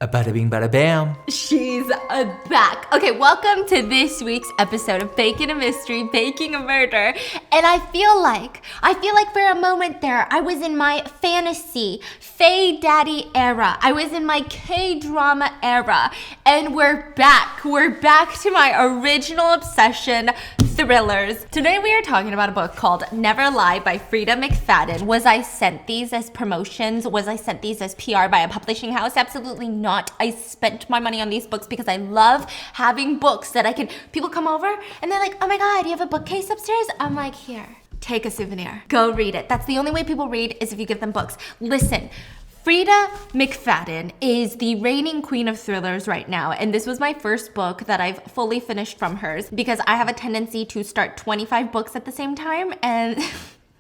A bada bing, bada bam. She's back. Okay, welcome to this week's episode of Baking a Mystery, Baking a Murder. And I feel like for a moment there, I was in my fantasy, Fae Daddy era. I was in my K-drama era. And we're back. We're back to my original obsession, thrillers. Today we are talking about a book called Never Lie by Freda McFadden. Was I sent these as promotions? Was I sent these as PR by a publishing house? Absolutely not. I spent my money on these books because I love having books that people come over and they're like, oh my God, you have a bookcase upstairs? I'm like, here, take a souvenir. Go read it. That's the only way people read is if you give them books. Listen. Freda McFadden is the reigning queen of thrillers right now, and this was my first book that I've fully finished from hers because I have a tendency to start 25 books at the same time, and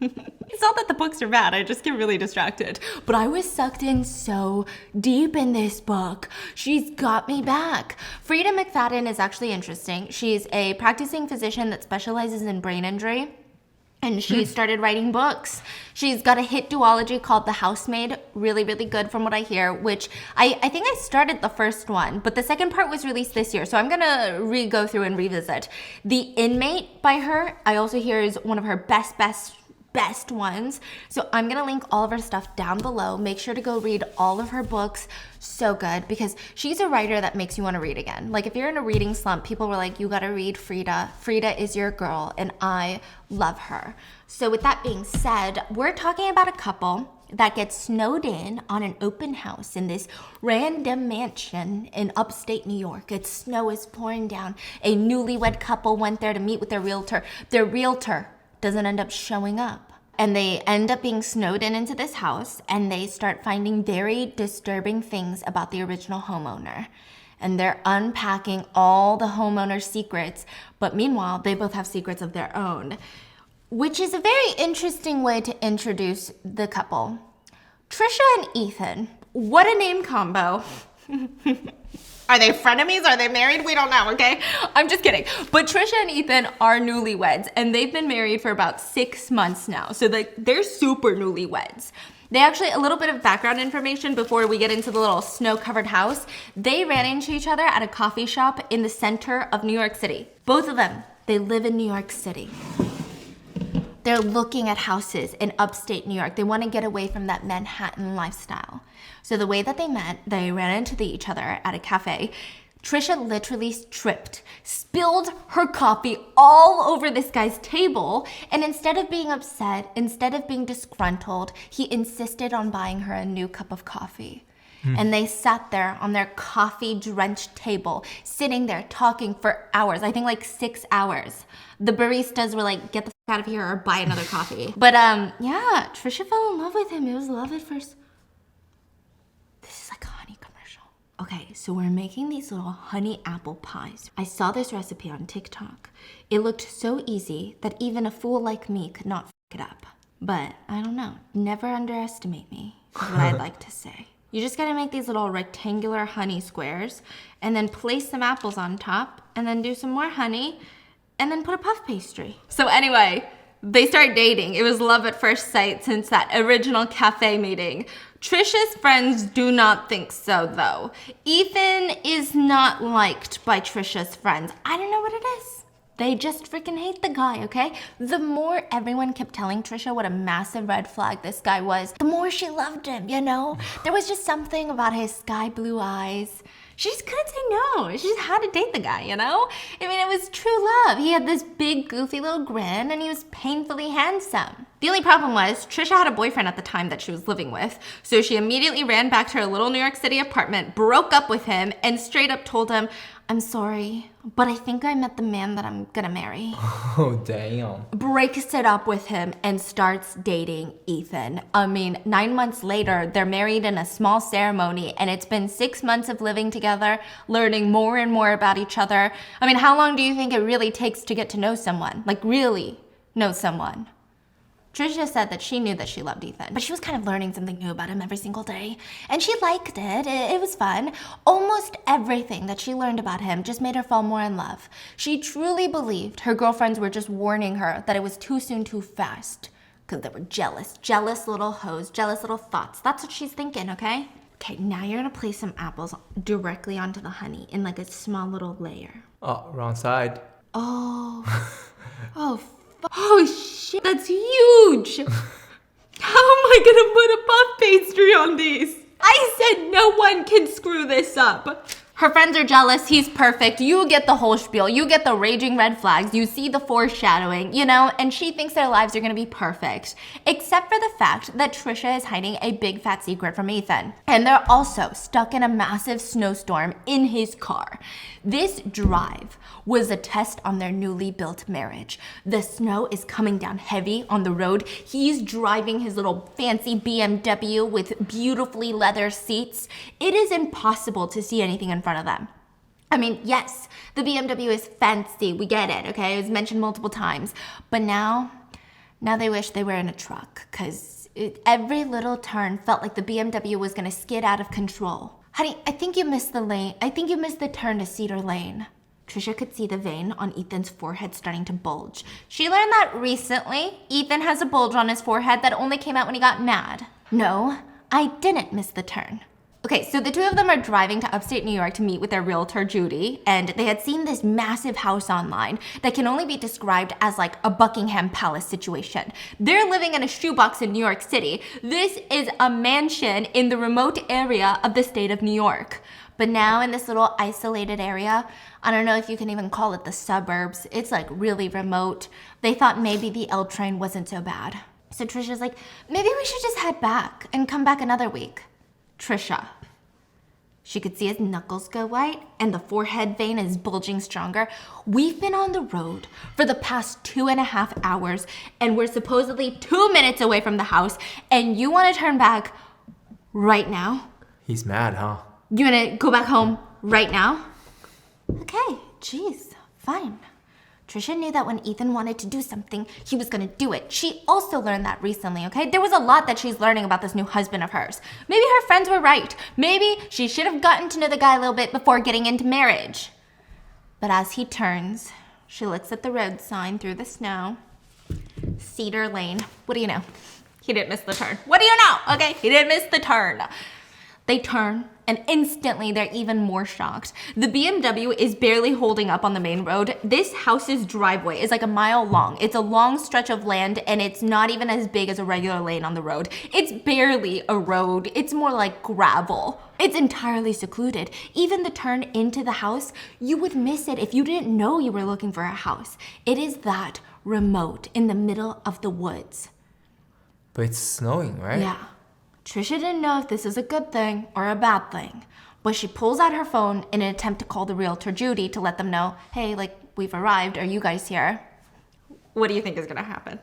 it's not that the books are bad, I just get really distracted. But I was sucked in so deep in this book. She's got me back. Freda McFadden is actually interesting. She's a practicing physician that specializes in brain injury. And she started writing books. She's got a hit duology called The Housemaid, really, really good from what I hear, which I think I started the first one, but the second part was released this year, so I'm gonna go through and revisit. The Inmate by her, I also hear is one of her best ones. So I'm gonna link all of her stuff down below. Make sure to go read all of her books. So good, because she's a writer that makes you want to read again. Like if you're in a reading slump, people were like, you gotta read Freda. Freda is your girl, and I love her. So with that being said, we're talking about a couple that gets snowed in on an open house in this random mansion in upstate New York. Snow is pouring down. A newlywed couple went there to meet with their realtor. Their realtor doesn't end up showing up. And they end up being snowed in into this house, and they start finding very disturbing things about the original homeowner. And they're unpacking all the homeowner's secrets, but meanwhile, they both have secrets of their own, which is a very interesting way to introduce the couple. Trisha and Ethan, what a name combo. Are they frenemies? Are they married? We don't know, okay? I'm just kidding. But Trisha and Ethan are newlyweds, and they've been married for about 6 months now. So they're super newlyweds. They actually, a little bit of background information before we get into the little snow-covered house. They ran into each other at a coffee shop in the center of New York City. Both of them, they live in New York City. They're looking at houses in upstate New York. They want to get away from that Manhattan lifestyle. So the way that they met, they ran into each other at a cafe. Trisha literally tripped, spilled her coffee all over this guy's table, and instead of being upset, instead of being disgruntled, he insisted on buying her a new cup of coffee. And they sat there on their coffee-drenched table, sitting there talking for hours. I think like 6 hours. The baristas were like, get the f out of here or buy another coffee. But yeah, Trisha fell in love with him. It was love at first. This is like a honey commercial. Okay, so we're making these little honey apple pies. I saw this recipe on TikTok. It looked so easy that even a fool like me could not f it up. But I don't know. Never underestimate me, is what I'd like to say. You just gotta make these little rectangular honey squares and then place some apples on top and then do some more honey and then put a puff pastry. So anyway, they start dating. It was love at first sight since that original cafe meeting. Trisha's friends do not think so though. Ethan is not liked by Trisha's friends. I don't know what it is. They just freaking hate the guy, okay? The more everyone kept telling Trisha what a massive red flag this guy was, the more she loved him, you know? There was just something about his sky blue eyes. She just couldn't say no. She just had to date the guy, you know? I mean, it was true love. He had this big, goofy little grin, and he was painfully handsome. The only problem was, Trisha had a boyfriend at the time that she was living with, so she immediately ran back to her little New York City apartment, broke up with him, and straight up told him, I'm sorry, but I think I met the man that I'm gonna marry. Oh, damn. Breaks it up with him and starts dating Ethan. I mean, 9 months later, they're married in a small ceremony, and it's been 6 months of living together, learning more and more about each other. I mean, how long do you think it really takes to get to know someone? Like, really know someone? Trisha said that she knew that she loved Ethan, but she was kind of learning something new about him every single day. And she liked it. It was fun. Almost everything that she learned about him just made her fall more in love. She truly believed her girlfriends were just warning her that it was too soon, too fast. Because they were jealous little hoes, jealous little thoughts. That's what she's thinking, okay? Okay, now you're gonna place some apples directly onto the honey in like a small little layer. Oh, wrong side. Oh. Oh shit, that's huge! How am I gonna put a puff pastry on these? I said no one can screw this up. Her friends are jealous, he's perfect, you get the whole spiel, you get the raging red flags, you see the foreshadowing, you know, and she thinks their lives are gonna be perfect. Except for the fact that Trisha is hiding a big fat secret from Ethan. And they're also stuck in a massive snowstorm in his car. This drive was a test on their newly built marriage. The snow is coming down heavy on the road. He's driving his little fancy BMW with beautifully leather seats. It is impossible to see anything in front of them. I mean, yes, the BMW is fancy, we get it, okay? It was mentioned multiple times. But now they wish they were in a truck, because every little turn felt like the BMW was gonna skid out of control. Honey, I think you missed the lane. I think you missed the turn to Cedar Lane. Trisha could see the vein on Ethan's forehead starting to bulge. She learned that recently. Ethan has a bulge on his forehead that only came out when he got mad. No, I didn't miss the turn. Okay, so the two of them are driving to upstate New York to meet with their realtor, Judy, and they had seen this massive house online that can only be described as like a Buckingham Palace situation. They're living in a shoebox in New York City. This is a mansion in the remote area of the state of New York. But now in this little isolated area, I don't know if you can even call it the suburbs, it's like really remote. They thought maybe the L train wasn't so bad. So Trisha's like, maybe we should just head back and come back another week. Trisha. She could see his knuckles go white and the forehead vein is bulging stronger. We've been on the road for the past 2.5 hours and we're supposedly 2 minutes away from the house and you want to turn back right now? He's mad, huh? You want to go back home right now? Okay, geez, fine. Trisha knew that when Ethan wanted to do something, he was gonna do it. She also learned that recently, okay? There was a lot that she's learning about this new husband of hers. Maybe her friends were right. Maybe she should have gotten to know the guy a little bit before getting into marriage. But as he turns, she looks at the road sign through the snow. Cedar Lane. What do you know? He didn't miss the turn. What do you know? Okay, he didn't miss the turn. They turn, and instantly they're even more shocked. The BMW is barely holding up on the main road. This house's driveway is like a mile long. It's a long stretch of land, and it's not even as big as a regular lane on the road. It's barely a road. It's more like gravel. It's entirely secluded. Even the turn into the house, you would miss it if you didn't know you were looking for a house. It is that remote in the middle of the woods. But it's snowing, right? Yeah. Trisha didn't know if this is a good thing or a bad thing, but she pulls out her phone in an attempt to call the realtor, Judy, to let them know, hey, like, we've arrived. Are you guys here? What do you think is gonna happen?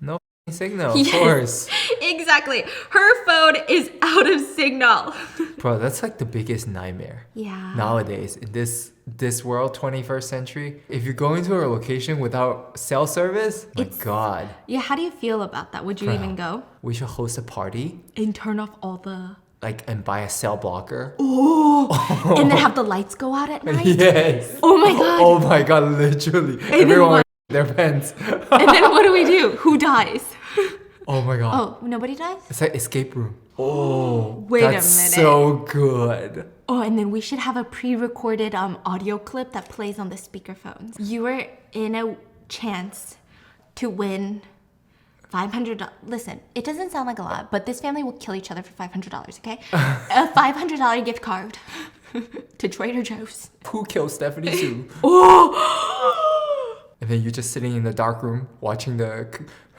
No signal, of course. Exactly. Her phone is out of signal. Bro, that's like the biggest nightmare. Yeah. Nowadays, in this world, 21st century, if you go into a location without cell service, my God. Yeah, how do you feel about that? Would you even go? We should host a party. And turn off all the... And buy a cell blocker. Oh! And then have the lights go out at night? Yes. Oh my God. Oh my God, literally. Everyone their pants. And then what do we do? Who dies? Oh my God. Oh, nobody dies? It's like escape room. Oh, wait a minute. That's so good. Oh, and then we should have a pre-recorded audio clip that plays on the speakerphones. You were in a chance to win $500. Listen, it doesn't sound like a lot, but this family will kill each other for $500, okay? A $500 gift card to Trader Joe's. Who killed Stephanie Sue? Oh! And then you're just sitting in the dark room watching the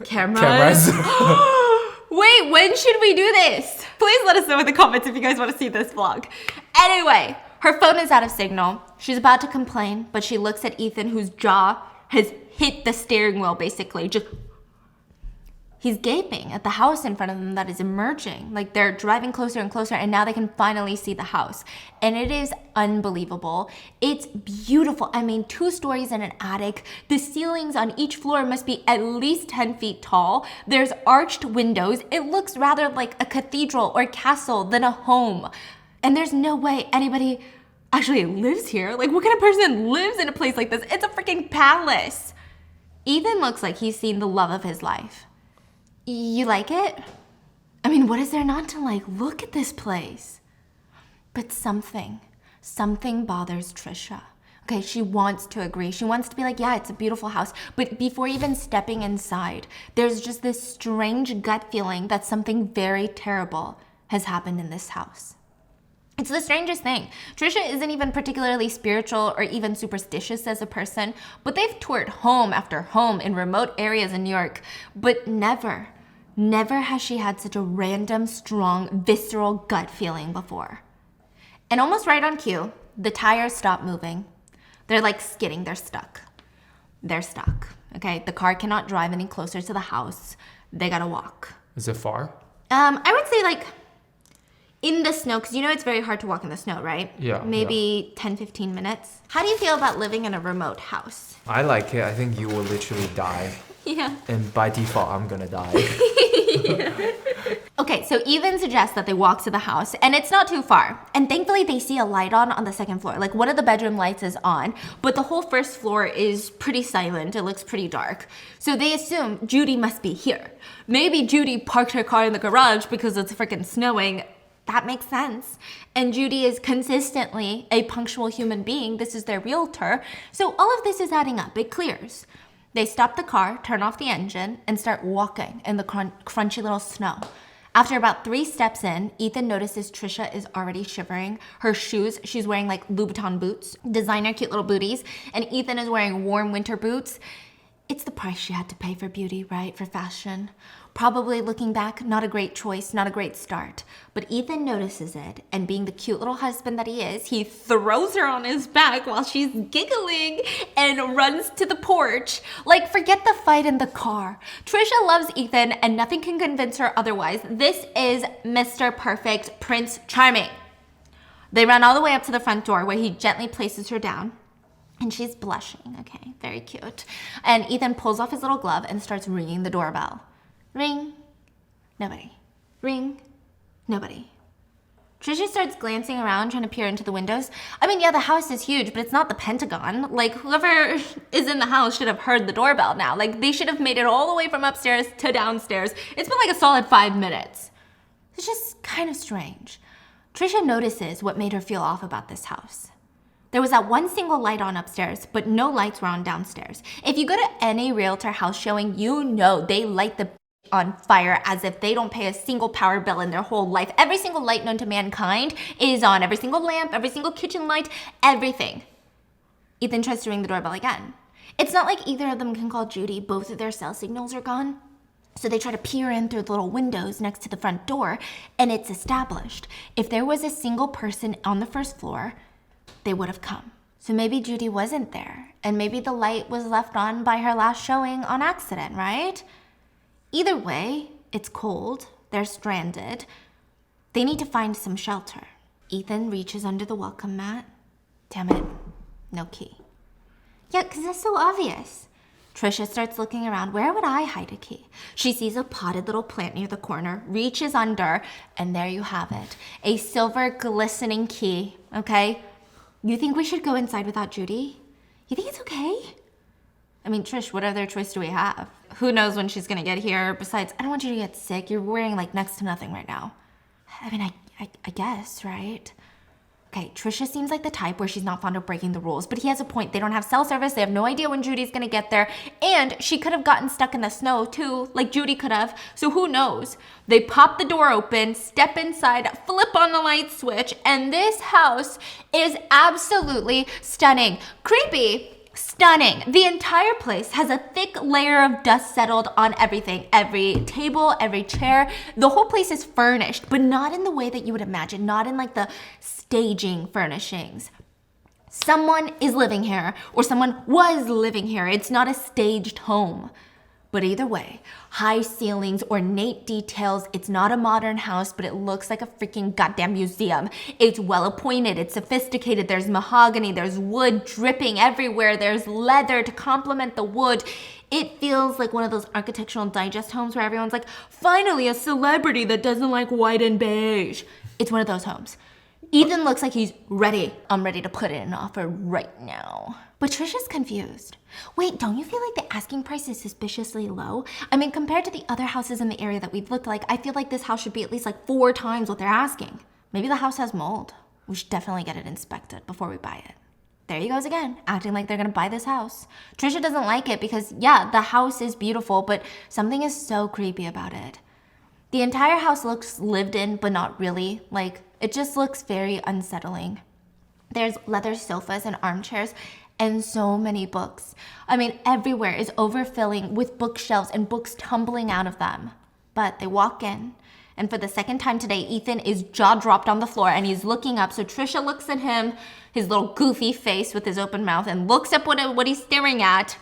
cameras. Wait, when should we do this? Please let us know in the comments if you guys want to see this vlog. Anyway, her phone is out of signal. She's about to complain, but she looks at Ethan, whose jaw has hit the steering wheel, basically. He's gaping at the house in front of them that is emerging. Like, they're driving closer and closer, and now they can finally see the house. And it is unbelievable. It's beautiful. I mean, 2 stories in an attic. The ceilings on each floor must be at least 10 feet tall. There's arched windows. It looks rather like a cathedral or castle than a home. And there's no way anybody actually lives here. Like, what kind of person lives in a place like this? It's a freaking palace. Ethan looks like he's seen the love of his life. You like it? I mean, what is there not to like? Look at this place. But something bothers Trisha. Okay, she wants to agree. She wants to be like, yeah, it's a beautiful house. But before even stepping inside, there's just this strange gut feeling that something very terrible has happened in this house. It's the strangest thing. Trisha isn't even particularly spiritual or even superstitious as a person, but they've toured home after home in remote areas in New York. But never has she had such a random, strong, visceral gut feeling before. And almost right on cue, the tires stop moving. They're like skidding, they're stuck. Okay? The car cannot drive any closer to the house. They gotta walk. Is it far? I would say like in the snow, because you know it's very hard to walk in the snow, right? Yeah. Maybe 10, 15 minutes. How do you feel about living in a remote house? I like it. I think you will literally die. Yeah. And by default, I'm gonna die. Yeah. Okay, so Ethan suggests that they walk to the house, and it's not too far. And thankfully, they see a light on the second floor. Like, one of the bedroom lights is on, but the whole first floor is pretty silent. It looks pretty dark. So they assume Judy must be here. Maybe Judy parked her car in the garage because it's freaking snowing. That makes sense. And Judy is consistently a punctual human being. This is their realtor. So all of this is adding up. It clears. They stop the car, turn off the engine, and start walking in the crunchy little snow. After about 3 steps in, Ethan notices Trisha is already shivering. Her shoes, she's wearing like Louboutin boots, designer cute little booties, and Ethan is wearing warm winter boots. It's the price she had to pay for beauty, right? For fashion. Probably looking back, not a great choice, not a great start. But Ethan notices it, and being the cute little husband that he is, he throws her on his back while she's giggling and runs to the porch. Like, forget the fight in the car. Trisha loves Ethan, and nothing can convince her otherwise. This is Mr. Perfect, Prince Charming. They run all the way up to the front door where he gently places her down. And she's blushing, okay, very cute. And Ethan pulls off his little glove and starts ringing the doorbell. Ring, nobody. Ring, nobody. Trisha starts glancing around, trying to peer into the windows. I mean, yeah, the house is huge, but it's not the Pentagon. Like, whoever is in the house should have heard the doorbell now. Like, they should have made it all the way from upstairs to downstairs. It's been like a solid 5 minutes. It's just kind of strange. Trisha notices what made her feel off about this house. There was that one single light on upstairs, but no lights were on downstairs. If you go to any realtor house showing, you know they light the on fire as if they don't pay a single power bill in their whole life. Every single light known to mankind is on. Every single lamp, every single kitchen light, everything. Ethan tries to ring the doorbell again. It's not like either of them can call Judy. Both of their cell signals are gone. So they try to peer in through the little windows next to the front door, and it's established. If there was a single person on the first floor, they would have come. So maybe Judy wasn't there, and maybe the light was left on by her last showing on accident, right? Either way, it's cold, they're stranded. They need to find some shelter. Ethan reaches under the welcome mat. Damn it, no key. Yeah, because that's so obvious. Trisha starts looking around. Where would I hide a key? She sees a potted little plant near the corner, reaches under, and there you have it. A silver glistening key, okay? You think we should go inside without Judy? You think it's okay? I mean, Trish, what other choice do we have? Who knows when she's gonna get here? Besides, I don't want you to get sick. You're wearing like next to nothing right now. I mean, I guess, right? Okay, Trisha seems like the type where she's not fond of breaking the rules, but he has a point. They don't have cell service. They have no idea when Judy's gonna get there. And she could have gotten stuck in the snow too, like Judy could have. So who knows? They pop the door open, step inside, flip on the light switch, and this house is absolutely stunning. Creepy. Stunning. The entire place has a thick layer of dust settled on everything. Every table, every chair. The whole place is furnished, but not in the way that you would imagine. Not in like the staging furnishings. Someone is living here, or someone was living here. It's not a staged home. But either way, high ceilings, ornate details. It's not a modern house, but it looks like a freaking goddamn museum. It's well appointed, it's sophisticated. There's mahogany, there's wood dripping everywhere. There's leather to complement the wood. It feels like one of those Architectural Digest homes where everyone's like, finally a celebrity that doesn't like white and beige. It's one of those homes. Ethan looks like he's ready. I'm ready to put in an offer right now. But Trisha's confused. Wait, don't you feel like the asking price is suspiciously low? I mean, compared to the other houses in the area that we've looked like, I feel like this house should be at least like 4 times what they're asking. Maybe the house has mold. We should definitely get it inspected before we buy it. There he goes again, acting like they're gonna buy this house. Trisha doesn't like it because, yeah, the house is beautiful, but something is so creepy about it. The entire house looks lived in, but not really. Like, it just looks very unsettling. There's leather sofas and armchairs and so many books. I mean, everywhere is overfilling with bookshelves and books tumbling out of them. But they walk in, and for the second time today, Ethan is jaw dropped on the floor and he's looking up. So Trisha looks at him, his little goofy face with his open mouth, and looks up what he's staring at.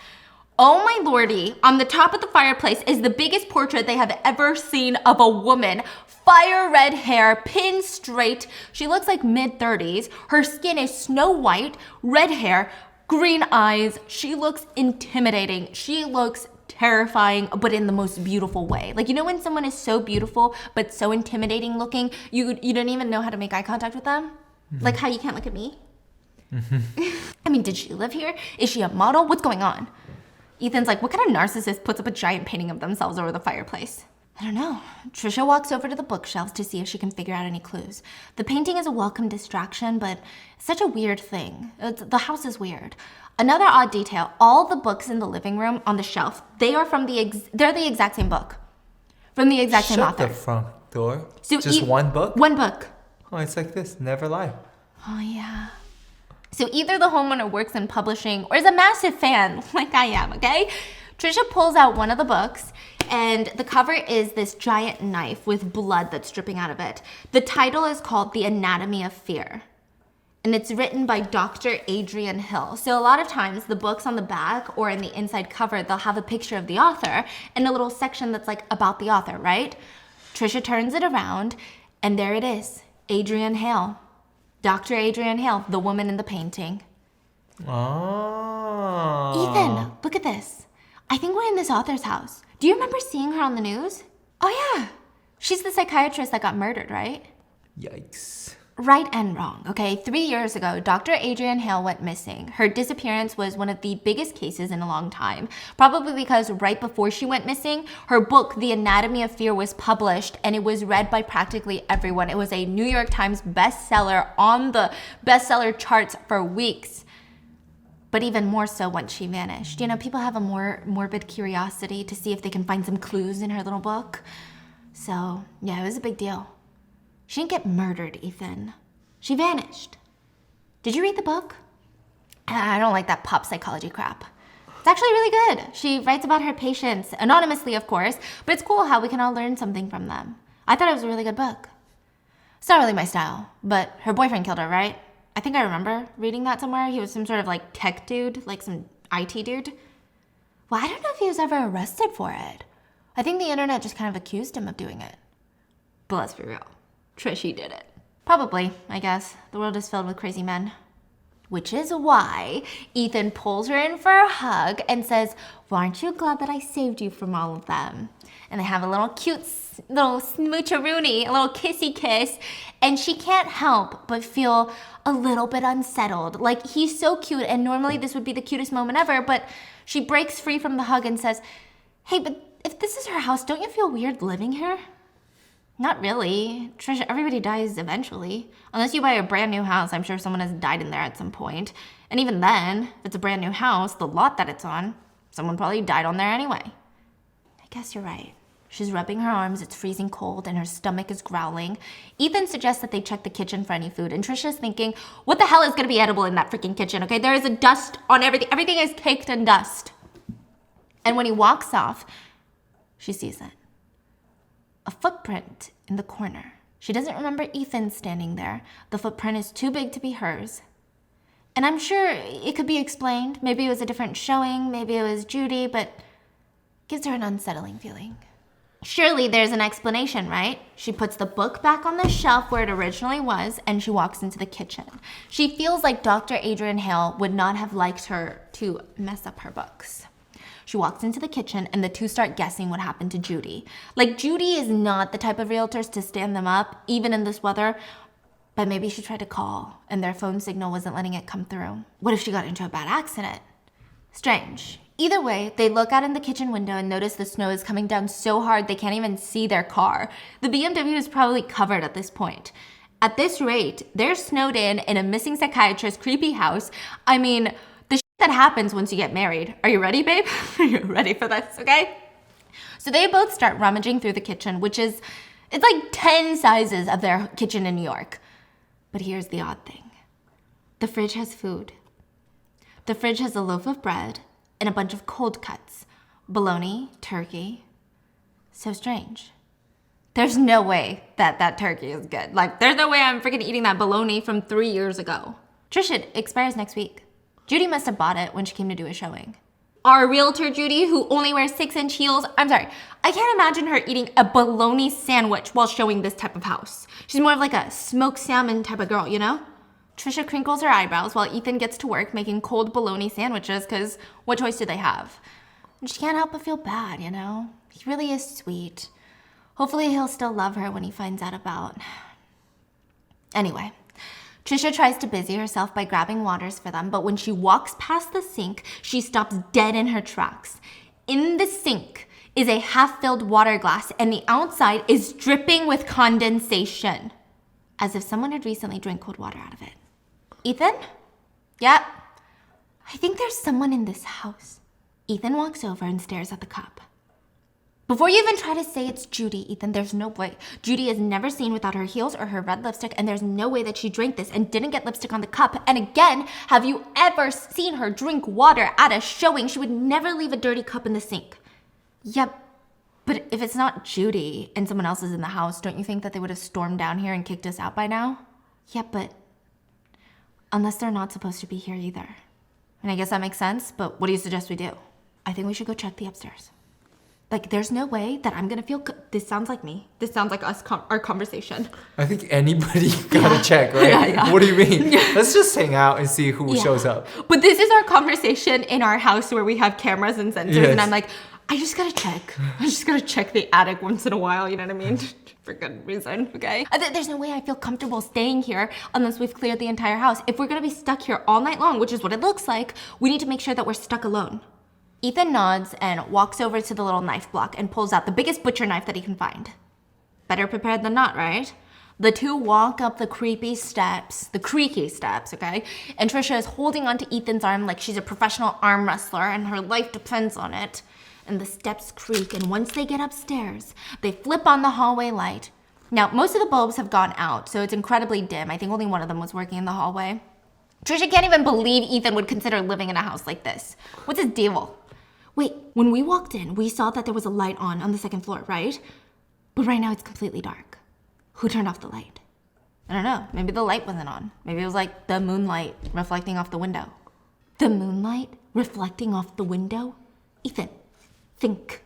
Oh my lordy, on the top of the fireplace is the biggest portrait they have ever seen of a woman. Fire red hair, pinned straight. She looks like mid-30s. Her skin is snow white, red hair, green eyes. She looks intimidating. She looks terrifying, but in the most beautiful way. Like, you know when someone is so beautiful, but so intimidating looking, you don't even know how to make eye contact with them? Mm-hmm. Like how you can't look at me? Mm-hmm. I mean, did she live here? Is she a model? What's going on? Ethan's like, what kind of narcissist puts up a giant painting of themselves over the fireplace? I don't know. Trisha walks over to the bookshelves to see if she can figure out any clues. The painting is a welcome distraction, but it's such a weird thing. The house is weird. Another odd detail, all the books in the living room on the shelf, they're the exact same book. From the exact same author. Shut the front door. So just one book? One book. Oh, it's like this. Never lie. Oh, yeah. So either the homeowner works in publishing or is a massive fan, like I am, okay? Trisha pulls out one of the books, and the cover is this giant knife with blood that's dripping out of it. The title is called The Anatomy of Fear, and it's written by Dr. Adrienne Hale. So a lot of times, the books on the back or in the inside cover, they'll have a picture of the author and a little section that's like about the author, right? Trisha turns it around, and there it is, Adrienne Hale. Dr. Adrienne Hale, the woman in the painting. Oh. Ethan, look at this. I think we're in this author's house. Do you remember seeing her on the news? Oh yeah. She's the psychiatrist that got murdered, right? Yikes. Right and wrong, okay? 3 years ago, Dr. Adrienne Hale went missing. Her disappearance was one of the biggest cases in a long time. Probably because right before she went missing, her book, The Anatomy of Fear, was published, and it was read by practically everyone. It was a New York Times bestseller on the bestseller charts for weeks. But even more so once she vanished. You know, people have a more morbid curiosity to see if they can find some clues in her little book. So, yeah, it was a big deal. She didn't get murdered, Ethan. She vanished. Did you read the book? I don't like that pop psychology crap. It's actually really good. She writes about her patients, anonymously, of course, but it's cool how we can all learn something from them. I thought it was a really good book. It's not really my style, but her boyfriend killed her, right? I think I remember reading that somewhere. He was some sort of like tech dude, like some IT dude. Well, I don't know if he was ever arrested for it. I think the internet just kind of accused him of doing it. But let's be real. Trishy did it. Probably, I guess. The world is filled with crazy men. Which is why Ethan pulls her in for a hug and says, well, aren't you glad that I saved you from all of them? And they have a little cute little smoocheroonie, a little kissy kiss, and she can't help but feel a little bit unsettled. Like, he's so cute, and normally this would be the cutest moment ever, but she breaks free from the hug and says, hey, but if this is her house, don't you feel weird living here? Not really. Trisha, everybody dies eventually. Unless you buy a brand new house, I'm sure someone has died in there at some point. And even then, if it's a brand new house, the lot that it's on, someone probably died on there anyway. I guess you're right. She's rubbing her arms, it's freezing cold, and her stomach is growling. Ethan suggests that they check the kitchen for any food, and Trisha's thinking, what the hell is gonna be edible in that freaking kitchen, okay? There is a dust on everything. Everything is caked in dust. And when he walks off, she sees it. A footprint in the corner. She doesn't remember Ethan standing there. The footprint is too big to be hers. And I'm sure it could be explained. Maybe it was a different showing, maybe it was Judy, but it gives her an unsettling feeling. Surely there's an explanation, right? She puts the book back on the shelf where it originally was, and she walks into the kitchen. She feels like Dr. Adrienne Hale would not have liked her to mess up her books. She walks into the kitchen, and the two start guessing what happened to Judy. Like, Judy is not the type of realtors to stand them up, even in this weather, but maybe she tried to call, and their phone signal wasn't letting it come through. What if she got into a bad accident? Strange. Either way, they look out in the kitchen window and notice the snow is coming down so hard they can't even see their car. The BMW is probably covered at this point. At this rate, they're snowed in a missing psychiatrist creepy house. I mean, the shit that happens once you get married. Are you ready, babe? Are you ready for this, okay? So they both start rummaging through the kitchen, it's like 10 sizes of their kitchen in New York. But here's the odd thing. The fridge has food. The fridge has a loaf of bread and a bunch of cold cuts. Bologna, turkey. So strange. There's no way that turkey is good. Like, there's no way I'm freaking eating that bologna from 3 years ago. Trisha, it expires next week. Judy must have bought it when she came to do a showing. Our realtor, Judy, who only wears 6-inch heels, I'm sorry, I can't imagine her eating a bologna sandwich while showing this type of house. She's more of like a smoked salmon type of girl, you know? Trisha crinkles her eyebrows while Ethan gets to work making cold bologna sandwiches, because what choice do they have? And she can't help but feel bad, you know? He really is sweet. Hopefully he'll still love her when he finds out about... Anyway, Trisha tries to busy herself by grabbing waters for them, but when she walks past the sink, she stops dead in her tracks. In the sink is a half-filled water glass, and the outside is dripping with condensation, as if someone had recently drank cold water out of it. Ethan? Yep. I think there's someone in this house. Ethan walks over and stares at the cup. Before you even try to say it's Judy, Ethan, there's no way. Judy is never seen without her heels or her red lipstick, and there's no way that she drank this and didn't get lipstick on the cup. And again, have you ever seen her drink water at a showing? She would never leave a dirty cup in the sink. Yep, but if it's not Judy and someone else is in the house, don't you think that they would have stormed down here and kicked us out by now? Yeah, but unless they're not supposed to be here either. And I guess that makes sense, but what do you suggest we do? I think we should go check the upstairs. Like, there's no way that I'm gonna feel... This sounds like me. This sounds like us, our conversation. I think anybody gotta check, right? Yeah. What do you mean? Let's just hang out and see who shows up. But this is our conversation in our house where we have cameras and sensors, and I'm like, I just gotta check. I just gotta check the attic once in a while, you know what I mean? For good reason, okay? There's no way I feel comfortable staying here unless we've cleared the entire house. If we're gonna be stuck here all night long, which is what it looks like, we need to make sure that we're stuck alone. Ethan nods and walks over to the little knife block and pulls out the biggest butcher knife that he can find. Better prepared than not, right? The two walk up the creaky steps, okay? And Trisha is holding onto Ethan's arm like she's a professional arm wrestler and her life depends on it. And the steps creak, and once they get upstairs, they flip on the hallway light. Now, most of the bulbs have gone out, so it's incredibly dim. I think only one of them was working in the hallway. Trisha can't even believe Ethan would consider living in a house like this. What's his deal? Wait, when we walked in, we saw that there was a light on the second floor, right? But right now it's completely dark. Who turned off the light? I don't know. Maybe the light wasn't on. Maybe it was like the moonlight reflecting off the window. The moonlight reflecting off the window? Ethan, think.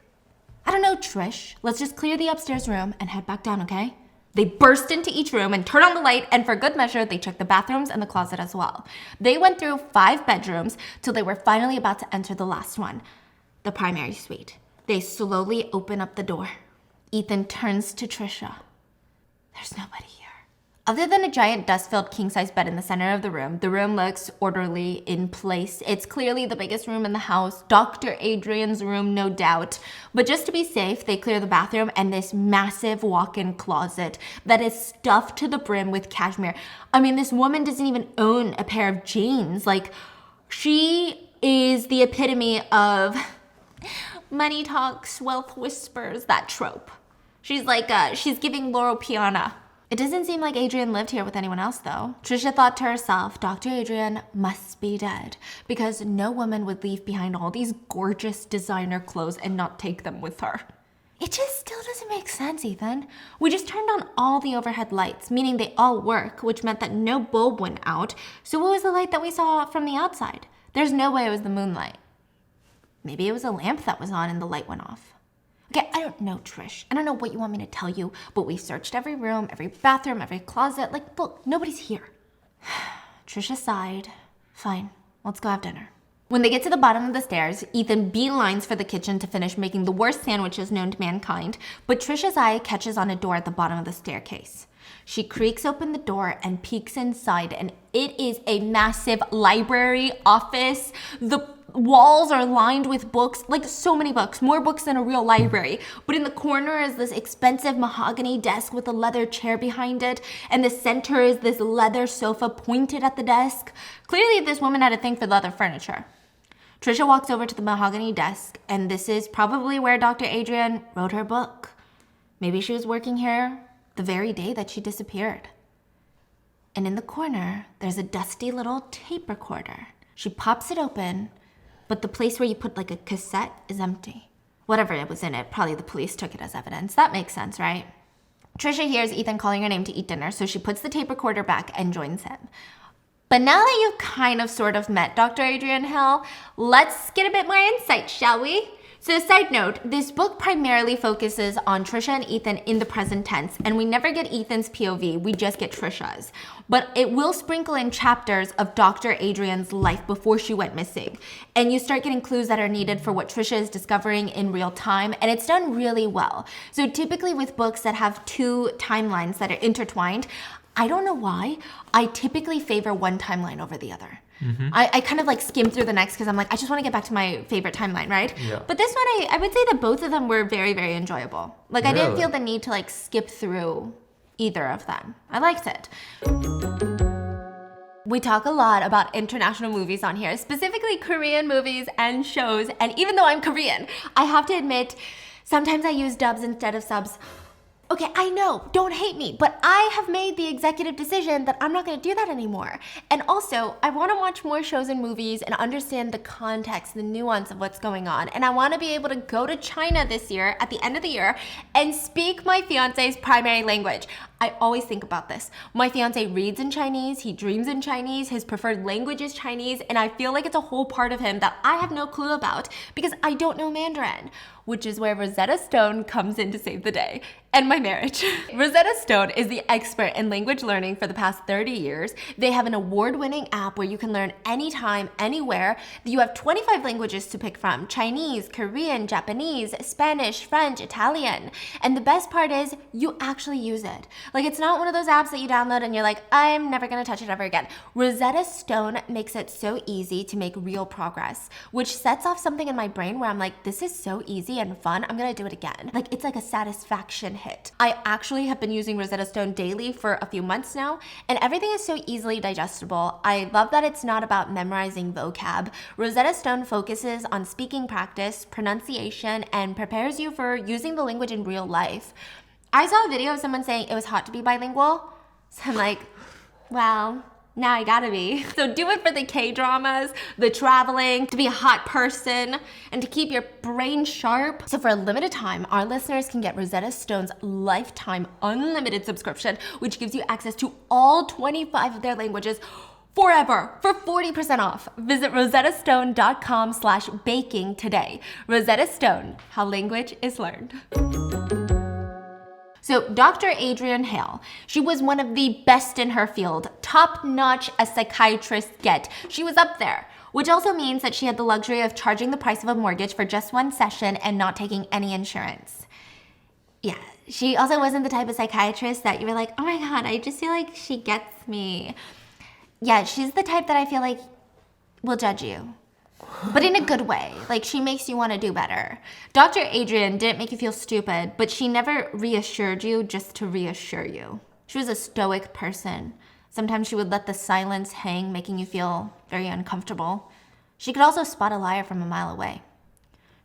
I don't know, Trish. Let's just clear the upstairs room and head back down, okay? They burst into each room and turn on the light, and for good measure, they checked the bathrooms and the closet as well. They went through 5 bedrooms till they were finally about to enter the last one. The primary suite. They slowly open up the door. Ethan turns to Trisha. There's nobody here. Other than a giant dust-filled king-size bed in the center of the room looks orderly, in place. It's clearly the biggest room in the house. Dr. Adrienne's room, no doubt. But just to be safe, they clear the bathroom and this massive walk-in closet that is stuffed to the brim with cashmere. I mean, this woman doesn't even own a pair of jeans. Like, she is the epitome of... money talks, wealth whispers, that trope. She's like, she's giving Laurel Piana. It doesn't seem like Adrienne lived here with anyone else, though. Trisha thought to herself, Dr. Adrienne must be dead, because no woman would leave behind all these gorgeous designer clothes and not take them with her. It just still doesn't make sense, Ethan. We just turned on all the overhead lights, meaning they all work, which meant that no bulb went out. So what was the light that we saw from the outside? There's no way it was the moonlight. Maybe it was a lamp that was on and the light went off. Okay, I don't know, Trish. I don't know what you want me to tell you, but we searched every room, every bathroom, every closet. Like, look, nobody's here. Trisha sighed. Fine, let's go have dinner. When they get to the bottom of the stairs, Ethan beelines for the kitchen to finish making the worst sandwiches known to mankind, but Trisha's eye catches on a door at the bottom of the staircase. She creaks open the door and peeks inside, and it is a massive library office. The walls are lined with books, like so many books, more books than a real library. But in the corner is this expensive mahogany desk with a leather chair behind it. And the center is this leather sofa pointed at the desk. Clearly this woman had a thing for leather furniture. Trisha walks over to the mahogany desk, and this is probably where Dr. Adrienne wrote her book. Maybe she was working here the very day that she disappeared. And in the corner, there's a dusty little tape recorder. She pops it open, but the place where you put like a cassette is empty. Whatever it was in it, probably the police took it as evidence. That makes sense, right? Trisha hears Ethan calling her name to eat dinner, so she puts the tape recorder back and joins him. But now that you've kind of sort of met Dr. Adrienne Hale, let's get a bit more insight, shall we? So side note, this book primarily focuses on Trisha and Ethan in the present tense, and we never get Ethan's POV, we just get Trisha's. But it will sprinkle in chapters of Dr. Adrienne's life before she went missing. And you start getting clues that are needed for what Trisha is discovering in real time, and it's done really well. So typically with books that have two timelines that are intertwined, I don't know why, I typically favor one timeline over the other. Mm-hmm. I kind of like skim through the next because I'm like, I just want to get back to my favorite timeline, right? Yeah. But this one, I would say that both of them were very, very enjoyable. Like I didn't feel the need to like skip through either of them. I liked it. We talk a lot about international movies on here, specifically Korean movies and shows. And even though I'm Korean, I have to admit, sometimes I use dubs instead of subs. Okay, I know, don't hate me, but I have made the executive decision that I'm not gonna do that anymore. And also, I wanna watch more shows and movies and understand the context, the nuance of what's going on. And I wanna be able to go to China this year, at the end of the year, and speak my fiance's primary language. I always think about this. My fiance reads in Chinese, he dreams in Chinese, his preferred language is Chinese, and I feel like it's a whole part of him that I have no clue about because I don't know Mandarin, which is where Rosetta Stone comes in to save the day. And my marriage. Rosetta Stone is the expert in language learning for the past 30 years. They have an award-winning app where you can learn anytime, anywhere. You have 25 languages to pick from: Chinese, Korean, Japanese, Spanish, French, Italian. And the best part is you actually use it. Like it's not one of those apps that you download and you're like, I'm never gonna touch it ever again. Rosetta Stone makes it so easy to make real progress, which sets off something in my brain where I'm like, this is so easy and fun, I'm gonna do it again. Like it's like a satisfaction hit. I actually have been using Rosetta Stone daily for a few months now, and everything is so easily digestible. I love that it's not about memorizing vocab. Rosetta Stone focuses on speaking practice, pronunciation, and prepares you for using the language in real life. I saw a video of someone saying it was hot to be bilingual, so I'm like, well, now I gotta be. So do it for the K-dramas, the traveling, to be a hot person, and to keep your brain sharp. So for a limited time, our listeners can get Rosetta Stone's lifetime unlimited subscription, which gives you access to all 25 of their languages forever for 40% off. Visit rosettastone.com/baking today. Rosetta Stone, how language is learned. So Dr. Adrienne Hale, she was one of the best in her field, top-notch as psychiatrists get. She was up there, which also means that she had the luxury of charging the price of a mortgage for just one session and not taking any insurance. Yeah, she also wasn't the type of psychiatrist that you were like, oh my God, I just feel like she gets me. Yeah, she's the type that I feel like will judge you. But in a good way. Like, she makes you want to do better. Dr. Adrienne didn't make you feel stupid, but she never reassured you just to reassure you. She was a stoic person. Sometimes she would let the silence hang, making you feel very uncomfortable. She could also spot a liar from a mile away.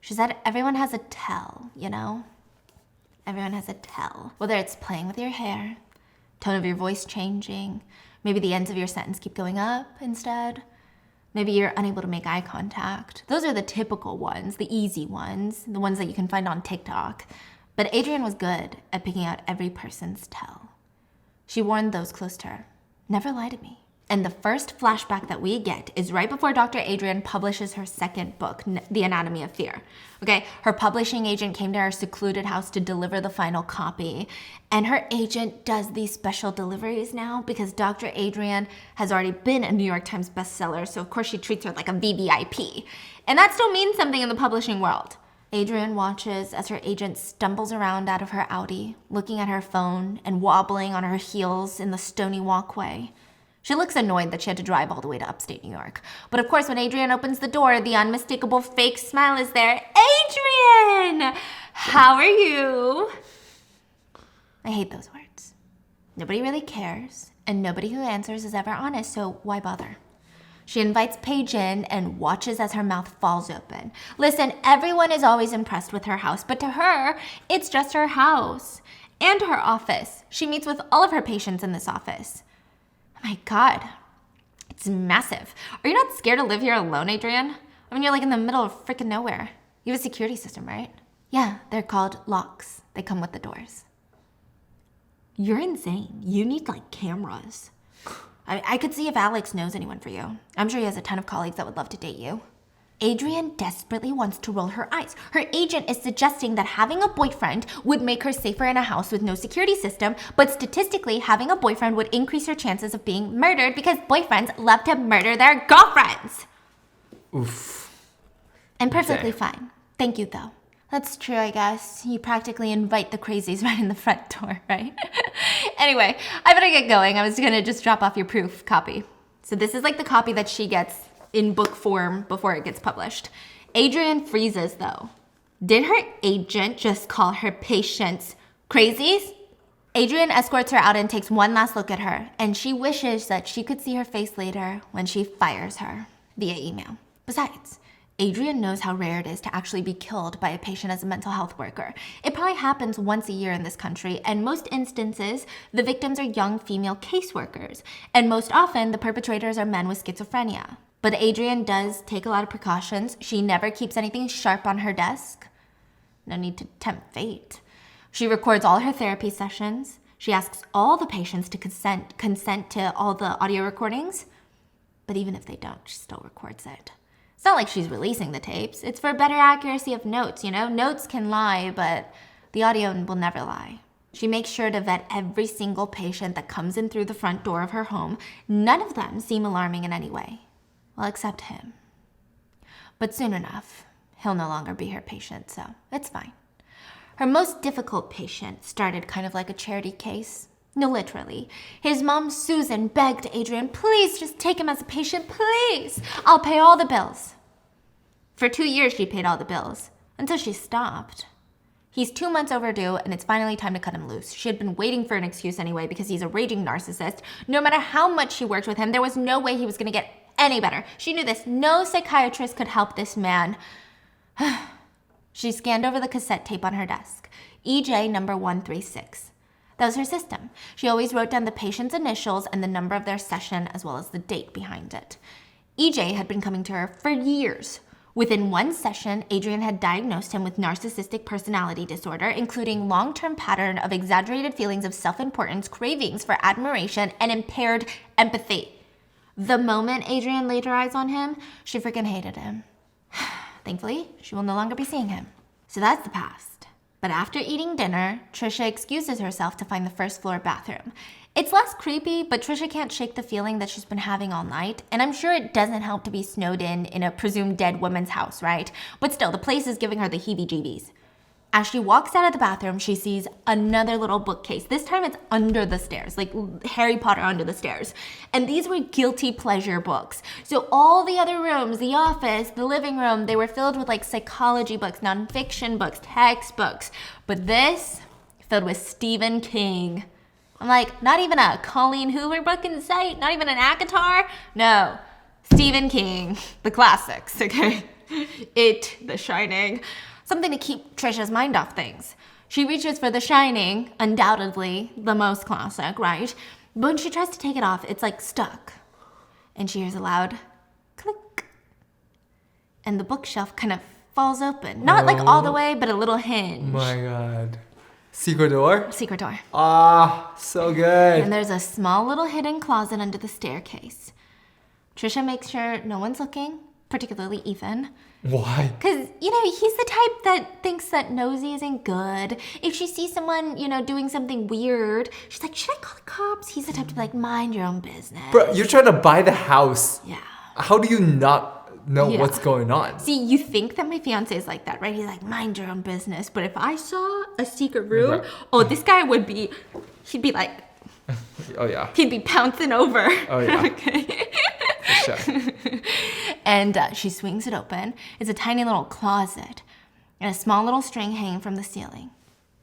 She said everyone has a tell, you know? Everyone has a tell. Whether it's playing with your hair, tone of your voice changing, maybe the ends of your sentence keep going up instead. Maybe you're unable to make eye contact. Those are the typical ones, the easy ones, the ones that you can find on TikTok. But Adrienne was good at picking out every person's tell. She warned those close to her, never lie to me. And the first flashback that we get is right before Dr. Adrienne publishes her second book, The Anatomy of Fear. Okay, her publishing agent came to her secluded house to deliver the final copy. And her agent does these special deliveries now because Dr. Adrienne has already been a New York Times bestseller, so of course she treats her like a VVIP. And that still means something in the publishing world. Adrienne watches as her agent stumbles around out of her Audi, looking at her phone and wobbling on her heels in the stony walkway. She looks annoyed that she had to drive all the way to upstate New York. But of course, when Adrienne opens the door, the unmistakable fake smile is there. Adrienne! How are you? I hate those words. Nobody really cares, and nobody who answers is ever honest, so why bother? She invites Paige in and watches as her mouth falls open. Listen, everyone is always impressed with her house, but to her, it's just her house and her office. She meets with all of her patients in this office. Oh my God, it's massive. Are you not scared to live here alone, Adrienne? I mean, you're like in the middle of freaking nowhere. You have a security system, right? Yeah, they're called locks. They come with the doors. You're insane. You need like cameras. I could see if Alex knows anyone for you. I'm sure he has a ton of colleagues that would love to date you. Adrienne desperately wants to roll her eyes. Her agent is suggesting that having a boyfriend would make her safer in a house with no security system, but statistically, having a boyfriend would increase her chances of being murdered because boyfriends love to murder their girlfriends. Oof. I'm perfectly fine. Thank you, though. That's true, I guess. You practically invite the crazies right in the front door, right? Anyway, I better get going. I was gonna just drop off your proof copy. So this is like the copy that she gets in book form before it gets published. Adrienne freezes, though. Did her agent just call her patients crazies? Adrienne escorts her out and takes one last look at her, and she wishes that she could see her face later when she fires her via email. Besides, Adrienne knows how rare it is to actually be killed by a patient as a mental health worker. It probably happens once a year in this country, and most instances, the victims are young female caseworkers, and most often, the perpetrators are men with schizophrenia. But Adrienne does take a lot of precautions. She never keeps anything sharp on her desk. No need to tempt fate. She records all her therapy sessions. She asks all the patients to consent to all the audio recordings. But even if they don't, she still records it. It's not like she's releasing the tapes. It's for better accuracy of notes, you know? Notes can lie, but the audio will never lie. She makes sure to vet every single patient that comes in through the front door of her home. None of them seem alarming in any way. Well, except him. But soon enough, he'll no longer be her patient, so it's fine. Her most difficult patient started kind of like a charity case. No, literally. His mom, Susan, begged Adrienne, please just take him as a patient, please. I'll pay all the bills. For 2 years, she paid all the bills, until she stopped. He's 2 months overdue, and it's finally time to cut him loose. She had been waiting for an excuse anyway because he's a raging narcissist. No matter how much she worked with him, there was no way he was going to get any better. She knew this. No psychiatrist could help this man. She scanned over the cassette tape on her desk. EJ number 136. That was her system. She always wrote down the patient's initials and the number of their session as well as the date behind it. EJ had been coming to her for years. Within one session, Adrienne had diagnosed him with narcissistic personality disorder, including long-term pattern of exaggerated feelings of self-importance, cravings for admiration, and impaired empathy. The moment Adrienne laid her eyes on him, she freaking hated him. Thankfully, she will no longer be seeing him. So that's the past. But after eating dinner, Trisha excuses herself to find the first floor bathroom. It's less creepy, but Trisha can't shake the feeling that she's been having all night, and I'm sure it doesn't help to be snowed in a presumed dead woman's house, right? But still, the place is giving her the heebie-jeebies. As she walks out of the bathroom, she sees another little bookcase. This time it's under the stairs, like Harry Potter under the stairs. And these were guilty pleasure books. So all the other rooms, the office, the living room, they were filled with like psychology books, nonfiction books, textbooks. But this, filled with Stephen King. I'm like, not even a Colleen Hoover book in sight? Not even an ACOTAR? No, Stephen King, the classics, okay? It, The Shining. Something to keep Trisha's mind off things. She reaches for The Shining, undoubtedly the most classic, right? But when she tries to take it off, it's like stuck. And she hears a loud click. And the bookshelf kind of falls open. Not like all the way, but a little hinge. My God. Secret door? Secret door. Ah, so good. And there's a small little hidden closet under the staircase. Trisha makes sure no one's looking, particularly Ethan. Why? Because, you know, he's the type that thinks that nosy isn't good. If she sees someone, you know, doing something weird, she's like, should I call the cops? He's the type to be like, mind your own business. Bro, you're trying to buy the house. Yeah. How do you not know what's going on? See, you think that my fiance is like that, right? He's like, mind your own business. But if I saw a secret room, this guy he'd be like, Oh, yeah. He'd be pouncing over. Oh, yeah. Okay. For sure. And she swings it open. It's a tiny little closet and a small little string hanging from the ceiling.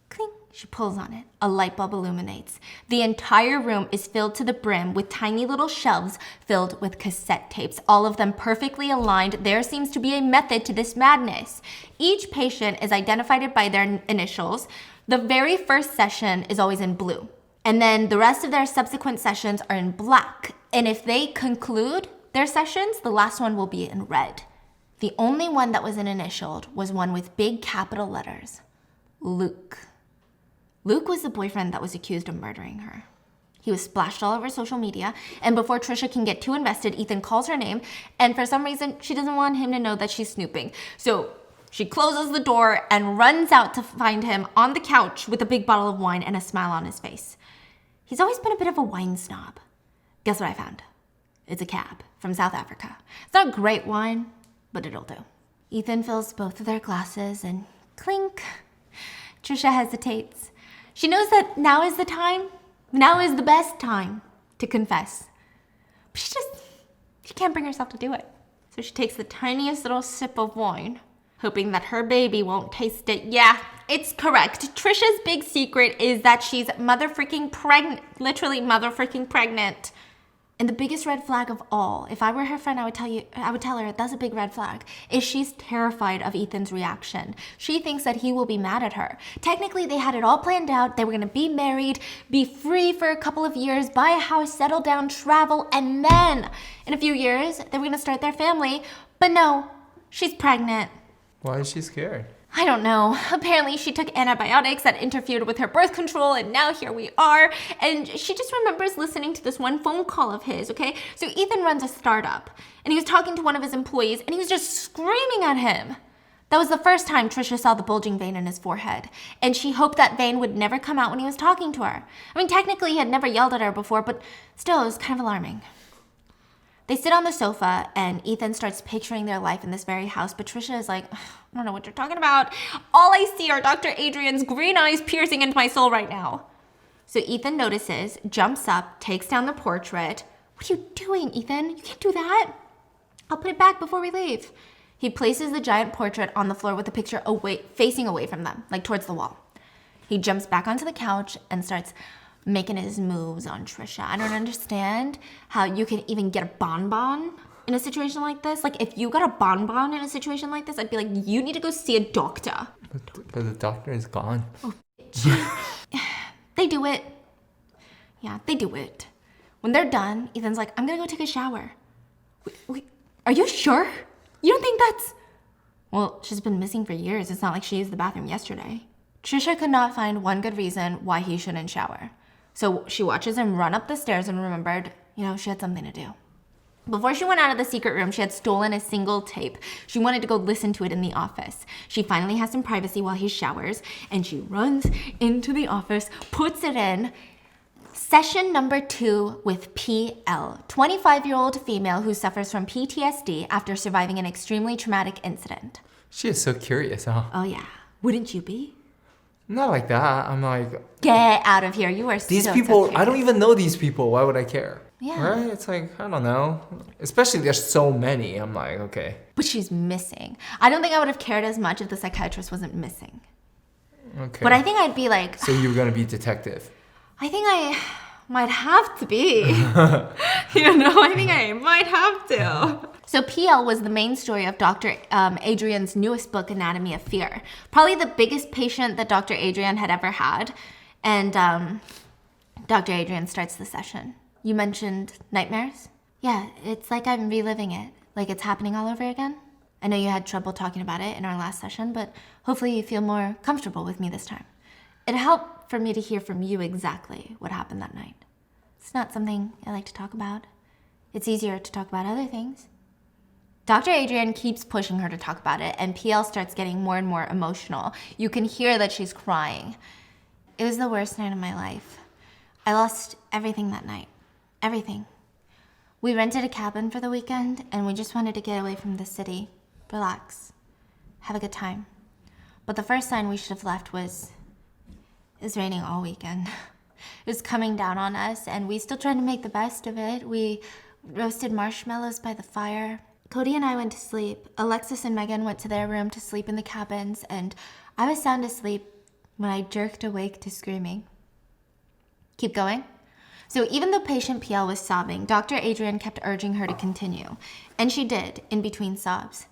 Cling. She pulls on it. A light bulb illuminates. The entire room is filled to the brim with tiny little shelves filled with cassette tapes, all of them perfectly aligned. There seems to be a method to this madness. Each patient is identified by their initials. The very first session is always in blue. And then the rest of their subsequent sessions are in black. And if they conclude their sessions, the last one will be in red. The only one that wasn't initialed was one with big capital letters. Luke. Luke was the boyfriend that was accused of murdering her. He was splashed all over social media, and before Trisha can get too invested, Ethan calls her name, and for some reason, she doesn't want him to know that she's snooping. So she closes the door and runs out to find him on the couch with a big bottle of wine and a smile on his face. He's always been a bit of a wine snob. Guess what I found? It's a cab from South Africa. It's not great wine, but it'll do. Ethan fills both of their glasses and clink. Trisha hesitates. She knows that now is the time, now is the best time to confess. But she can't bring herself to do it. So she takes the tiniest little sip of wine, hoping that her baby won't taste it. Yeah, it's correct. Trisha's big secret is that she's mother-freaking pregnant, literally mother-freaking pregnant. And the biggest red flag of all, if I were her friend, I would tell her that's a big red flag, is she's terrified of Ethan's reaction. She thinks that he will be mad at her. Technically, they had it all planned out. They were gonna be married, be free for a couple of years, buy a house, settle down, travel, and then in a few years, they were gonna start their family. But no, she's pregnant. Why is she scared? I don't know. Apparently she took antibiotics that interfered with her birth control, and now here we are. And she just remembers listening to this one phone call of his, okay? So Ethan runs a startup, and he was talking to one of his employees, and he was just screaming at him. That was the first time Trisha saw the bulging vein in his forehead, and she hoped that vein would never come out when he was talking to her. I mean, technically he had never yelled at her before, but still, it was kind of alarming. They sit on the sofa, and Ethan starts picturing their life in this very house, but Trisha is like, I don't know what you're talking about. All I see are Dr. Adrienne's green eyes piercing into my soul right now. So Ethan notices, jumps up, takes down the portrait. What are you doing, Ethan? You can't do that. I'll put it back before we leave. He places the giant portrait on the floor with the picture facing away from them, like towards the wall. He jumps back onto the couch and starts making his moves on Trisha. I don't understand how you can even get a bonbon in a situation like this. Like, if you got a bonbon in a situation like this, I'd be like, you need to go see a doctor. But the doctor is gone. Oh, they do it. Yeah, they do it. When they're done, Ethan's like, I'm gonna go take a shower. Wait, are you sure? You don't think that's... Well, she's been missing for years. It's not like she used the bathroom yesterday. Trisha could not find one good reason why he shouldn't shower. So she watches him run up the stairs and remembered, she had something to do. Before she went out of the secret room, she had stolen a single tape. She wanted to go listen to it in the office. She finally has some privacy while he showers, and she runs into the office, puts it in. Session number 2 with PL, 25-year-old female who suffers from PTSD after surviving an extremely traumatic incident. She is so curious, huh? Oh yeah, wouldn't you be? Not like that. I'm like... Get out of here. You are these so people, curious. I don't even know these people. Why would I care? Yeah. Right? It's like, I don't know. Especially there's so many. I'm like, okay. But she's missing. I don't think I would have cared as much if the psychiatrist wasn't missing. Okay. But I think I'd be like... So you're going to be detective? I think I might have to be. I think I might have to. So PL was the main story of Dr. Adrienne's newest book, Anatomy of Fear. Probably the biggest patient that Dr. Adrienne had ever had. And Dr. Adrienne starts the session. You mentioned nightmares? Yeah, it's like I'm reliving it. Like it's happening all over again. I know you had trouble talking about it in our last session, but hopefully you feel more comfortable with me this time. It helped for me to hear from you exactly what happened that night. It's not something I like to talk about. It's easier to talk about other things. Dr. Adrienne keeps pushing her to talk about it, and PL starts getting more and more emotional. You can hear that she's crying. It was the worst night of my life. I lost everything that night. Everything. We rented a cabin for the weekend, and we just wanted to get away from the city. Relax. Have a good time. But the first sign we should have left was... It was raining all weekend. It was coming down on us, and we still tried to make the best of it. We roasted marshmallows by the fire. Cody and I went to sleep. Alexis and Megan went to their room to sleep in the cabins, and I was sound asleep when I jerked awake to screaming. Keep going. So even though patient PL was sobbing, Dr. Adrienne kept urging her to continue. And she did, in between sobs.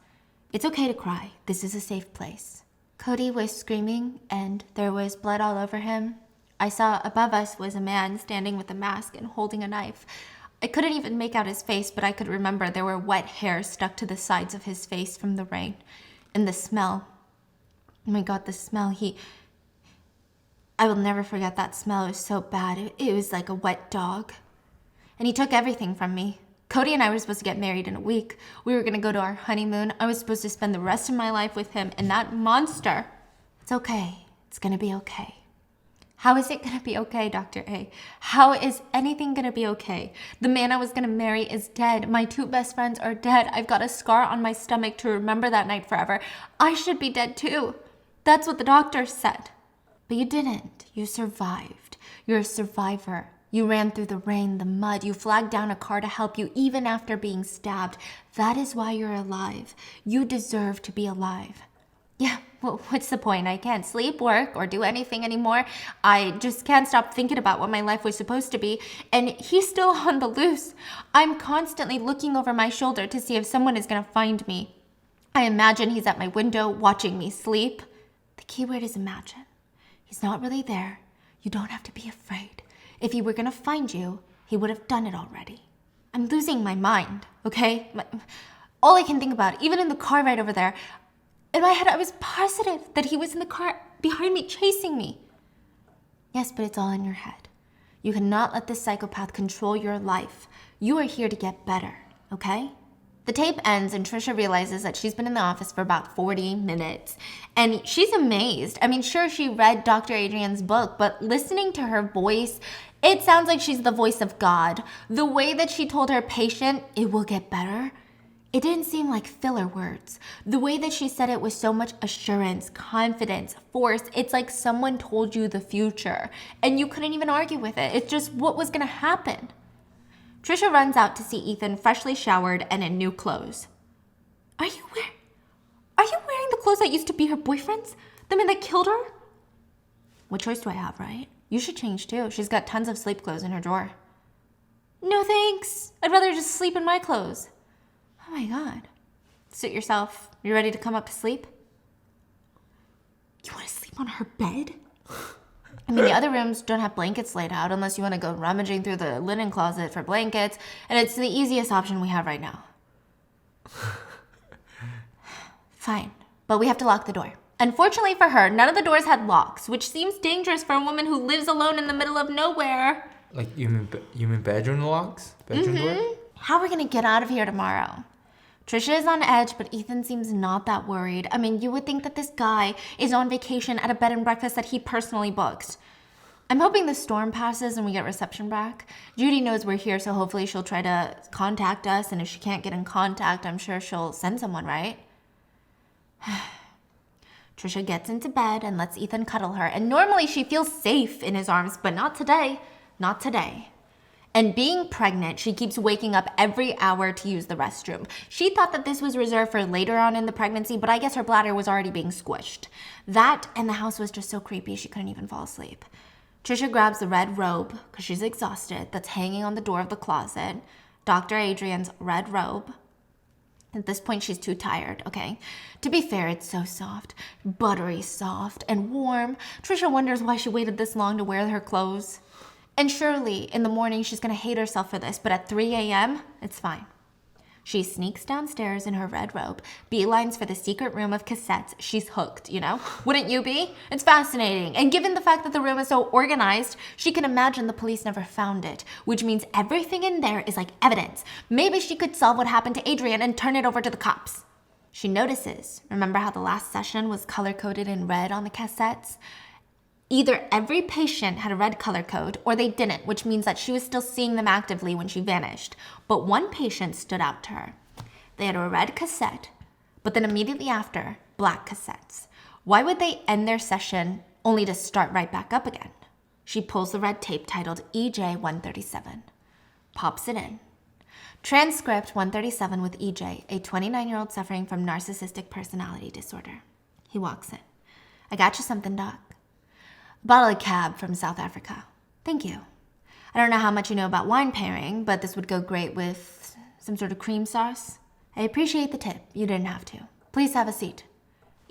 It's okay to cry. This is a safe place. Cody was screaming, and there was blood all over him. I saw above us was a man standing with a mask and holding a knife. I couldn't even make out his face, but I could remember there were wet hairs stuck to the sides of his face from the rain. And the smell. Oh my God, the smell. I will never forget that smell. It was so bad. It was like a wet dog. And he took everything from me. Cody and I were supposed to get married in a week. We were going to go to our honeymoon. I was supposed to spend the rest of my life with him and that monster. It's okay. It's going to be okay. How is it going to be okay, Dr. A? How is anything going to be okay? The man I was going to marry is dead. My 2 best friends are dead. I've got a scar on my stomach to remember that night forever. I should be dead too. That's what the doctor said. But you didn't. You survived. You're a survivor. You ran through the rain, the mud. You flagged down a car to help you even after being stabbed. That is why you're alive. You deserve to be alive. Yeah, well, what's the point? I can't sleep, work, or do anything anymore. I just can't stop thinking about what my life was supposed to be. And he's still on the loose. I'm constantly looking over my shoulder to see if someone is going to find me. I imagine he's at my window watching me sleep. The key word is imagine. He's not really there. You don't have to be afraid. If he were going to find you, he would have done it already. I'm losing my mind, okay? All I can think about, even in the car right over there, in my head I was positive that he was in the car behind me, chasing me. Yes, but it's all in your head. You cannot let this psychopath control your life. You are here to get better, okay? The tape ends and Trisha realizes that she's been in the office for about 40 minutes. And she's amazed. I mean, sure, she read Dr. Adrienne's book, but listening to her voice, it sounds like she's the voice of God. The way that she told her patient, it will get better, it didn't seem like filler words. The way that she said it was so much assurance, confidence, force. It's like someone told you the future and you couldn't even argue with it. It's just what was going to happen. Trisha runs out to see Ethan freshly showered and in new clothes. Are you wearing the clothes that used to be her boyfriend's? The man that killed her? What choice do I have, right? You should change too. She's got tons of sleep clothes in her drawer. No thanks. I'd rather just sleep in my clothes. Oh my God. Sit yourself. You ready to come up to sleep? You want to sleep on her bed? I mean, the other rooms don't have blankets laid out unless you want to go rummaging through the linen closet for blankets, and it's the easiest option we have right now. Fine, but we have to lock the door. Unfortunately for her, none of the doors had locks, which seems dangerous for a woman who lives alone in the middle of nowhere. Like, you mean bedroom locks? Bedroom door? How are we going to get out of here tomorrow? Trisha is on edge, but Ethan seems not that worried. I mean, you would think that this guy is on vacation at a bed and breakfast that he personally booked. I'm hoping the storm passes and we get reception back. Judy knows we're here, so hopefully she'll try to contact us, and if she can't get in contact, I'm sure she'll send someone, right? Trisha gets into bed and lets Ethan cuddle her, and normally she feels safe in his arms, but not today. Not today. And being pregnant, she keeps waking up every hour to use the restroom. She thought that this was reserved for later on in the pregnancy, but I guess her bladder was already being squished. That and the house was just so creepy she couldn't even fall asleep. Trisha grabs the red robe, because she's exhausted, that's hanging on the door of the closet. Dr. Adrienne's red robe. At this point, she's too tired, okay? To be fair, it's so soft. Buttery soft and warm. Trisha wonders why she waited this long to wear her clothes. And surely, in the morning, she's going to hate herself for this, but at 3 a.m., it's fine. She sneaks downstairs in her red robe, beelines for the secret room of cassettes. She's hooked, you know? Wouldn't you be? It's fascinating. And given the fact that the room is so organized, she can imagine the police never found it, which means everything in there is like evidence. Maybe she could solve what happened to Adrienne and turn it over to the cops. She notices, remember how the last session was color-coded in red on the cassettes? Either every patient had a red color code or they didn't, which means that she was still seeing them actively when she vanished. But one patient stood out to her. They had a red cassette, but then immediately after, black cassettes. Why would they end their session only to start right back up again? She pulls the red tape titled EJ 137. Pops it in. Transcript 137 with EJ, a 29-year-old suffering from narcissistic personality disorder. He walks in. I got you something, Doc. Bottle of cab from South Africa. Thank you. I don't know how much you know about wine pairing, but this would go great with some sort of cream sauce. I appreciate the tip. You didn't have to. Please have a seat.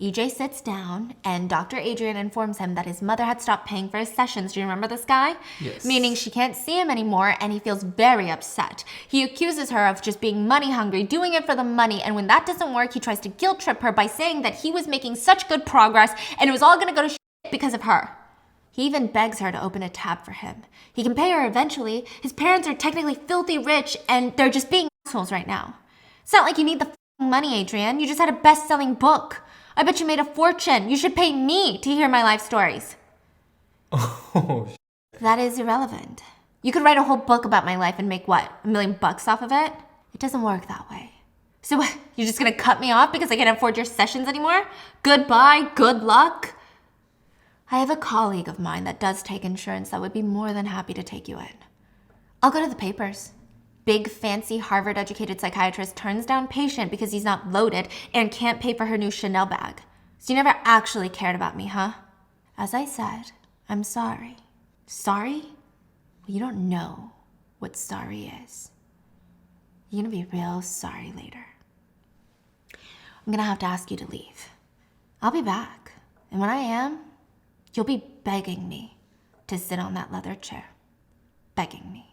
EJ sits down, and Dr. Adrienne informs him that his mother had stopped paying for his sessions. Do you remember this guy? Yes. Meaning she can't see him anymore, and he feels very upset. He accuses her of just being money hungry, doing it for the money, and when that doesn't work, he tries to guilt trip her by saying that he was making such good progress, and it was all gonna go to shit because of her. He even begs her to open a tab for him. He can pay her eventually. His parents are technically filthy rich, and they're just being assholes right now. It's not like you need the money, Adrienne. You just had a best-selling book. I bet you made a fortune. You should pay me to hear my life stories. Oh, That is irrelevant. You could write a whole book about my life and make what, $1 million off of it? It doesn't work that way. So what, you're just gonna cut me off because I can't afford your sessions anymore? Goodbye, good luck. I have a colleague of mine that does take insurance that would be more than happy to take you in. I'll go to the papers. Big, fancy, Harvard-educated psychiatrist turns down patient because he's not loaded and can't pay for her new Chanel bag. So you never actually cared about me, huh? As I said, I'm sorry. Sorry? Well, you don't know what sorry is. You're gonna be real sorry later. I'm gonna have to ask you to leave. I'll be back. And when I am, you'll be begging me to sit on that leather chair. Begging me.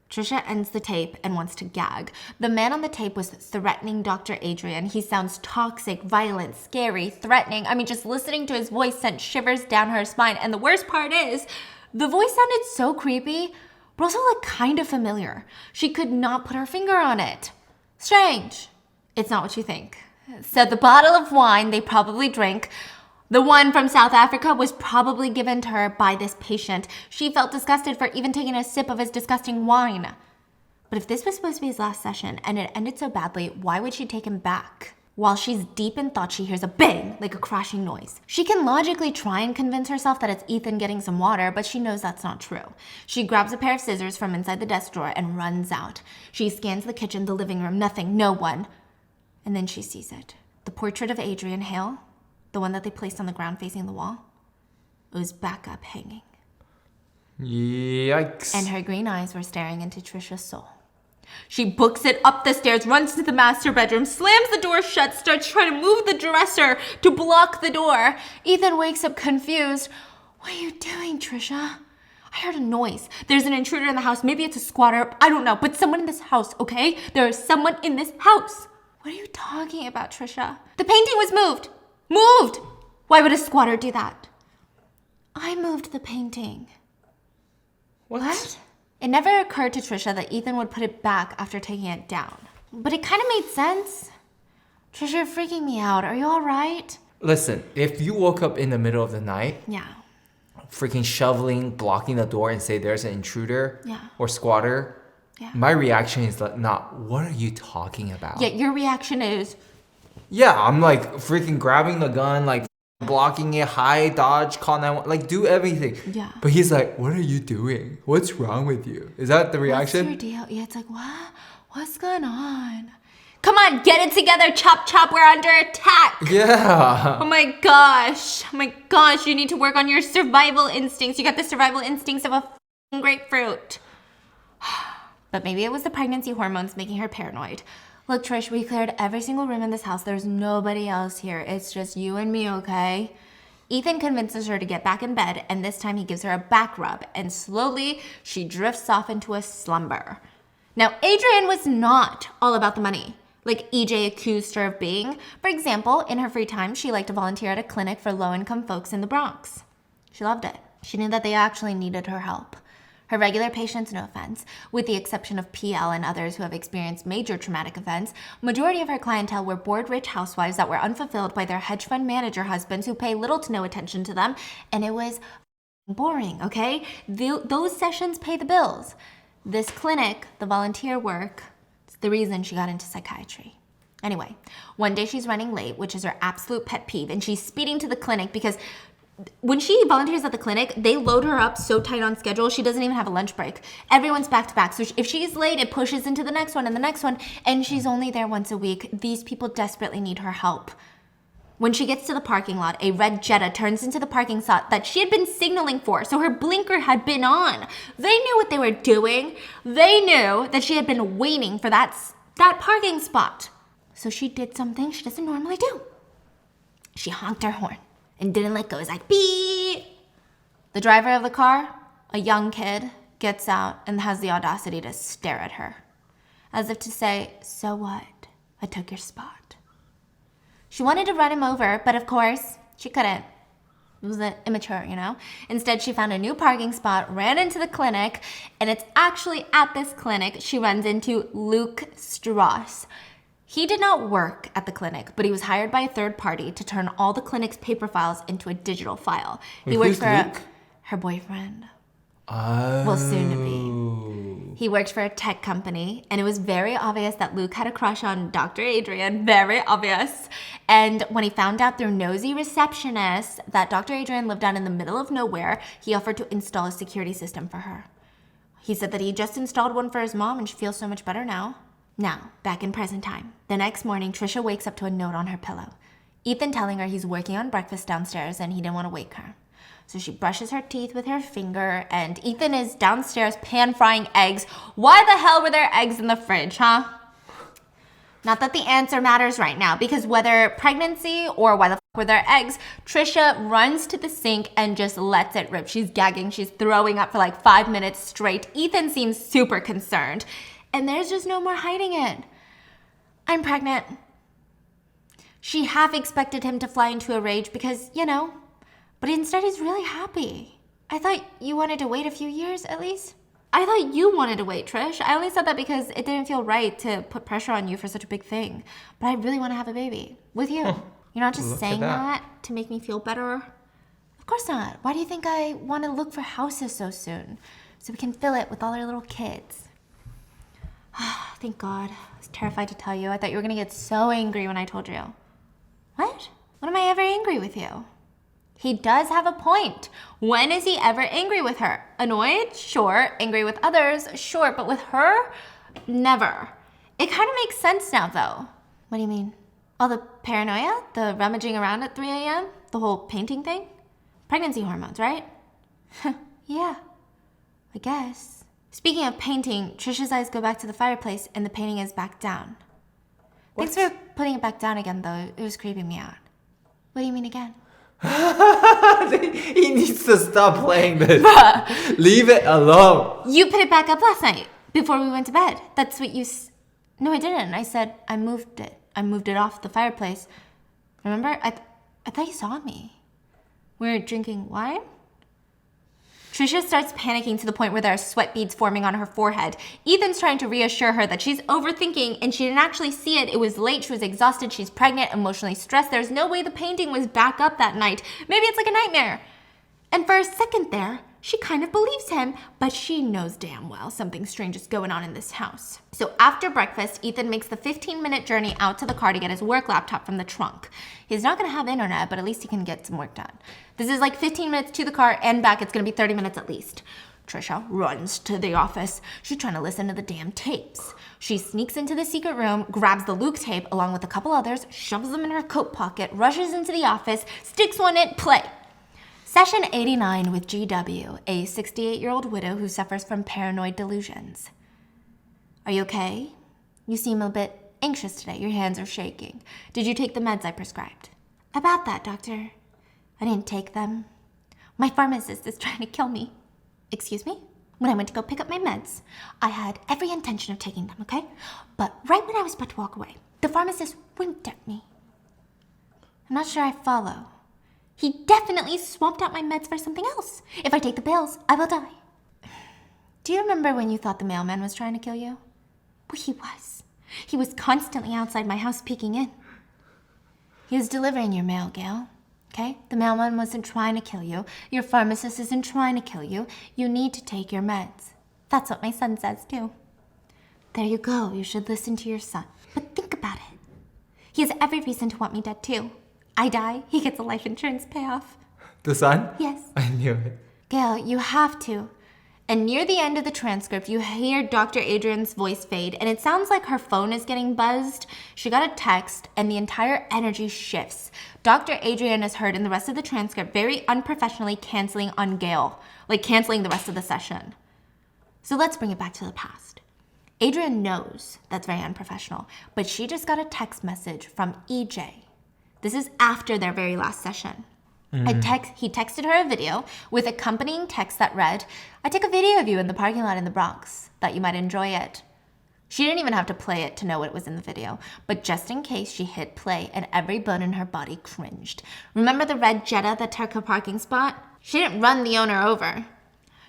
Trisha ends the tape and wants to gag. The man on the tape was threatening Dr. Adrienne. He sounds toxic, violent, scary, threatening. I mean, just listening to his voice sent shivers down her spine. And the worst part is, the voice sounded so creepy, but also like kind of familiar. She could not put her finger on it. Strange. It's not what you think. So the bottle of wine they probably drank, the one from South Africa, was probably given to her by this patient. She felt disgusted for even taking a sip of his disgusting wine. But if this was supposed to be his last session and it ended so badly, why would she take him back? While she's deep in thought, she hears a bang, like a crashing noise. She can logically try and convince herself that it's Ethan getting some water, but she knows that's not true. She grabs a pair of scissors from inside the desk drawer and runs out. She scans the kitchen, the living room, nothing, no one. And then she sees it. The portrait of Adrienne, Hale, the one that they placed on the ground facing the wall, it was back up hanging. yikes. And her green eyes were staring into Trisha's soul. She books it up the stairs, runs to the master bedroom, slams the door shut, starts trying to move the dresser to block the door. Ethan wakes up confused. What are you doing, Trisha? I heard a noise. There's an intruder in the house. Maybe it's a squatter. I don't know. But someone in this house, okay? There is someone in this house. What are you talking about, Trisha? The painting was moved. Moved! Why would a squatter do that? I moved the painting. What? It never occurred to Trisha that Ethan would put it back after taking it down. But it kind of made sense. Trisha, you're freaking me out. Are you all right? Listen, if you woke up in the middle of the night, Yeah. freaking shoveling, blocking the door and say there's an intruder Yeah. or squatter, Yeah. my reaction is like, not, what are you talking about? Yeah, your reaction is, Yeah, I'm like freaking grabbing the gun, like blocking it, hide, dodge, call 911, like do everything. Yeah. But he's like, what are you doing? What's wrong with you? Is that the reaction? what's your deal? Yeah, it's like, what? What's going on? Come on, get it together, chop chop, we're under attack. Yeah. Oh my gosh. Oh my gosh, you need to work on your survival instincts. You got the survival instincts of a f***ing grapefruit. But maybe it was the pregnancy hormones making her paranoid. Look, Trish, we cleared every single room in this house. There's nobody else here. It's just you and me, okay? Ethan convinces her to get back in bed, and this time he gives her a back rub, and slowly she drifts off into a slumber. Now, Adrienne was not all about the money, like EJ accused her of being. For example, in her free time, she liked to volunteer at a clinic for low-income folks in the Bronx. She loved it. She knew that they actually needed her help. Her regular patients, no offense, with the exception of PL and others who have experienced major traumatic events, majority of her clientele were bored-rich housewives that were unfulfilled by their hedge fund manager husbands who pay little to no attention to them, and it was boring, okay? Those sessions pay the bills. This clinic, the volunteer work, it's the reason she got into psychiatry. Anyway, one day she's running late, which is her absolute pet peeve, and she's speeding to the clinic because When she volunteers at the clinic, they load her up so tight on schedule, she doesn't even have a lunch break. Everyone's back to back. So if she's late, it pushes into the next one and the next one. And she's only there once a week. These people desperately need her help. When she gets to the parking lot, a red Jetta turns into the parking spot that she had been signaling for. So her blinker had been on. They knew what they were doing. They knew that she had been waiting for that parking spot. So she did something she doesn't normally do. She honked her horn and didn't let go. It was like, beep. The driver of the car, a young kid, gets out and has the audacity to stare at her, as if to say, so what? I took your spot. She wanted to run him over, but of course, she couldn't. It was immature, you know? Instead, she found a new parking spot, ran into the clinic, and it's actually at this clinic she runs into Luke Strauss. He did not work at the clinic, but he was hired by a third party to turn all the clinic's paper files into a digital file. He worked for her boyfriend. Oh. Well, soon to be. He worked for a tech company, and it was very obvious that Luke had a crush on Dr. Adrienne. Very obvious. And when he found out through nosy receptionists that Dr. Adrienne lived out in the middle of nowhere, he offered to install a security system for her. He said that he just installed one for his mom, and she feels so much better now. Now, back in present time. The next morning, Trisha wakes up to a note on her pillow. Ethan telling her he's working on breakfast downstairs and he didn't want to wake her. So she brushes her teeth with her finger, and Ethan is downstairs pan-frying eggs. Why the hell were there eggs in the fridge, huh? Not that the answer matters right now, because whether pregnancy or why the were there eggs, Trisha runs to the sink and just lets it rip. She's gagging, she's throwing up for like 5 minutes straight. Ethan seems super concerned. And there's just no more hiding it. I'm pregnant. She half expected him to fly into a rage because, you know, but instead he's really happy. I thought you wanted to wait a few years at least. I thought you wanted to wait, Trish. I only said that because it didn't feel right to put pressure on you for such a big thing. But I really want to have a baby with you. You're not just saying that to make me feel better. Of course not. Why do you think I want to look for houses so soon? So we can fill it with all our little kids. Thank God. I was terrified to tell you. I thought you were going to get so angry when I told you. What? When am I ever angry with you? He does have a point. When is he ever angry with her? Annoyed? Sure. Angry with others? Sure. But with her? Never. It kind of makes sense now, though. What do you mean? All the paranoia? The rummaging around at 3 a.m.? The whole painting thing? Pregnancy hormones, right? Yeah. I guess. Speaking of painting, Trisha's eyes go back to the fireplace and the painting is back down. What? Thanks for putting it back down again, though. It was creeping me out. What do you mean again? He needs to stop playing this. Leave it alone. You put it back up last night before we went to bed. That's what you... No, I didn't. I said I moved it. I moved it off the fireplace. Remember? I thought you saw me. We were drinking wine? Trisha starts panicking to the point where there are sweat beads forming on her forehead. Ethan's trying to reassure her that she's overthinking and she didn't actually see it. It was late, she was exhausted, she's pregnant, emotionally stressed. There's no way the painting was back up that night. Maybe it's like a nightmare. And for a second there, she kind of believes him, but she knows damn well something strange is going on in this house. So after breakfast, Ethan makes the 15-minute journey out to the car to get his work laptop from the trunk. He's not gonna have internet, but at least he can get some work done. This is like 15 minutes to the car and back. It's gonna be 30 minutes at least. Trisha runs to the office. She's trying to listen to the damn tapes. She sneaks into the secret room, grabs the Luke tape along with a couple others, shoves them in her coat pocket, rushes into the office, sticks one in, play. Session 89 with GW, a 68-year-old widow who suffers from paranoid delusions. Are you okay? You seem a bit anxious today. Your hands are shaking. Did you take the meds I prescribed? About that, doctor. I didn't take them. My pharmacist is trying to kill me. Excuse me? When I went to go pick up my meds, I had every intention of taking them, okay? But right when I was about to walk away, the pharmacist winked at me. I'm not sure I follow. He definitely swapped out my meds for something else. If I take the pills, I will die. Do you remember when you thought the mailman was trying to kill you? Well, he was. He was constantly outside my house peeking in. He was delivering your mail, Gail. Okay? The mailman wasn't trying to kill you. Your pharmacist isn't trying to kill you. You need to take your meds. That's what my son says, too. There you go. You should listen to your son. But think about it. He has every reason to want me dead, too. I die, he gets a life insurance payoff. The son? Yes. I knew it. Gail, you have to. And near the end of the transcript, you hear Dr. Adrienne's voice fade, and it sounds like her phone is getting buzzed. She got a text, and the entire energy shifts. Dr. Adrienne is heard in the rest of the transcript very unprofessionally canceling on Gail, like canceling the rest of the session. So let's bring it back to the past. Adrienne knows that's very unprofessional, but she just got a text message from EJ. This is after their very last session. He texted her a video with accompanying text that read, "I took a video of you in the parking lot in the Bronx. Thought you might enjoy it." She didn't even have to play it to know what was in the video, but just in case, she hit play and every bone in her body cringed. Remember the red Jetta that took her parking spot? She didn't run the owner over.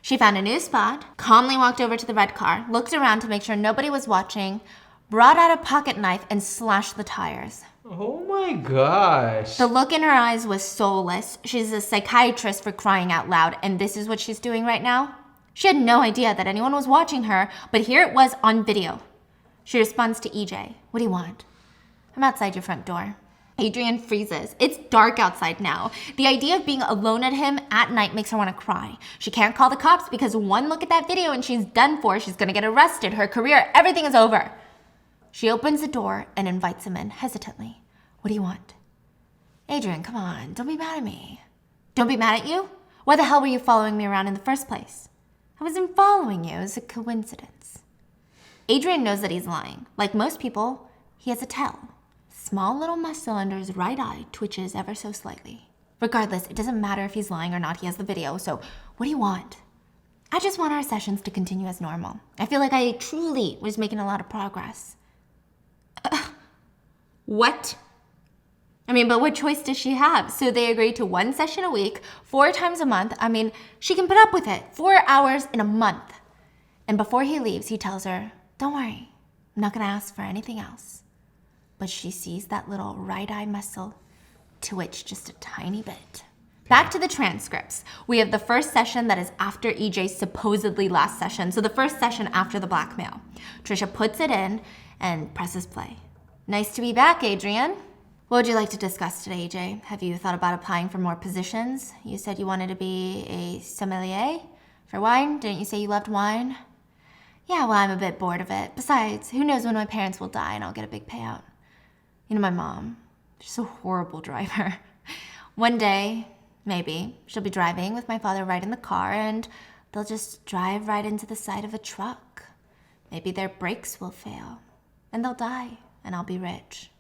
She found a new spot, calmly walked over to the red car, looked around to make sure nobody was watching, brought out a pocket knife and slashed the tires. Oh my gosh. The look in her eyes was soulless. She's a psychiatrist for crying out loud, and this is what she's doing right now? She had no idea that anyone was watching her, but here it was on video. She responds to EJ, "What do you want?" "I'm outside your front door." Adrienne freezes. It's dark outside now. The idea of being alone at him at night makes her want to cry. She can't call the cops because one look at that video and she's done for. She's gonna get arrested. Her career, everything is over. She opens the door and invites him in hesitantly. "What do you want?" "Adrienne, come on, don't be mad at me." "Don't be mad at you? Why the hell were you following me around in the first place?" "I wasn't following you, it was a coincidence." Adrienne knows that he's lying. Like most people, he has a tell. Small little muscle under his right eye twitches ever so slightly. Regardless, it doesn't matter if he's lying or not, he has the video, so what do you want? "I just want our sessions to continue as normal. I feel like I truly was making a lot of progress." What? I mean, but what choice does she have? So they agree to 1 session a week, 4 times a month. I mean, she can put up with it. 4 hours in a month. And before he leaves, he tells her, "Don't worry, I'm not gonna ask for anything else." But she sees that little right eye muscle twitch just a tiny bit. Back to the transcripts. We have the first session that is after EJ's supposedly last session. So the first session after the blackmail. Trisha puts it in and presses play. "Nice to be back, Adrienne. What would you like to discuss today, EJ? Have you thought about applying for more positions? You said you wanted to be a sommelier for wine. Didn't you say you loved wine?" "Yeah, well, I'm a bit bored of it. Besides, who knows when my parents will die and I'll get a big payout. You know my mom, she's a horrible driver. One day, maybe, she'll be driving with my father right in the car and they'll just drive right into the side of a truck. Maybe their brakes will fail and they'll die and I'll be rich."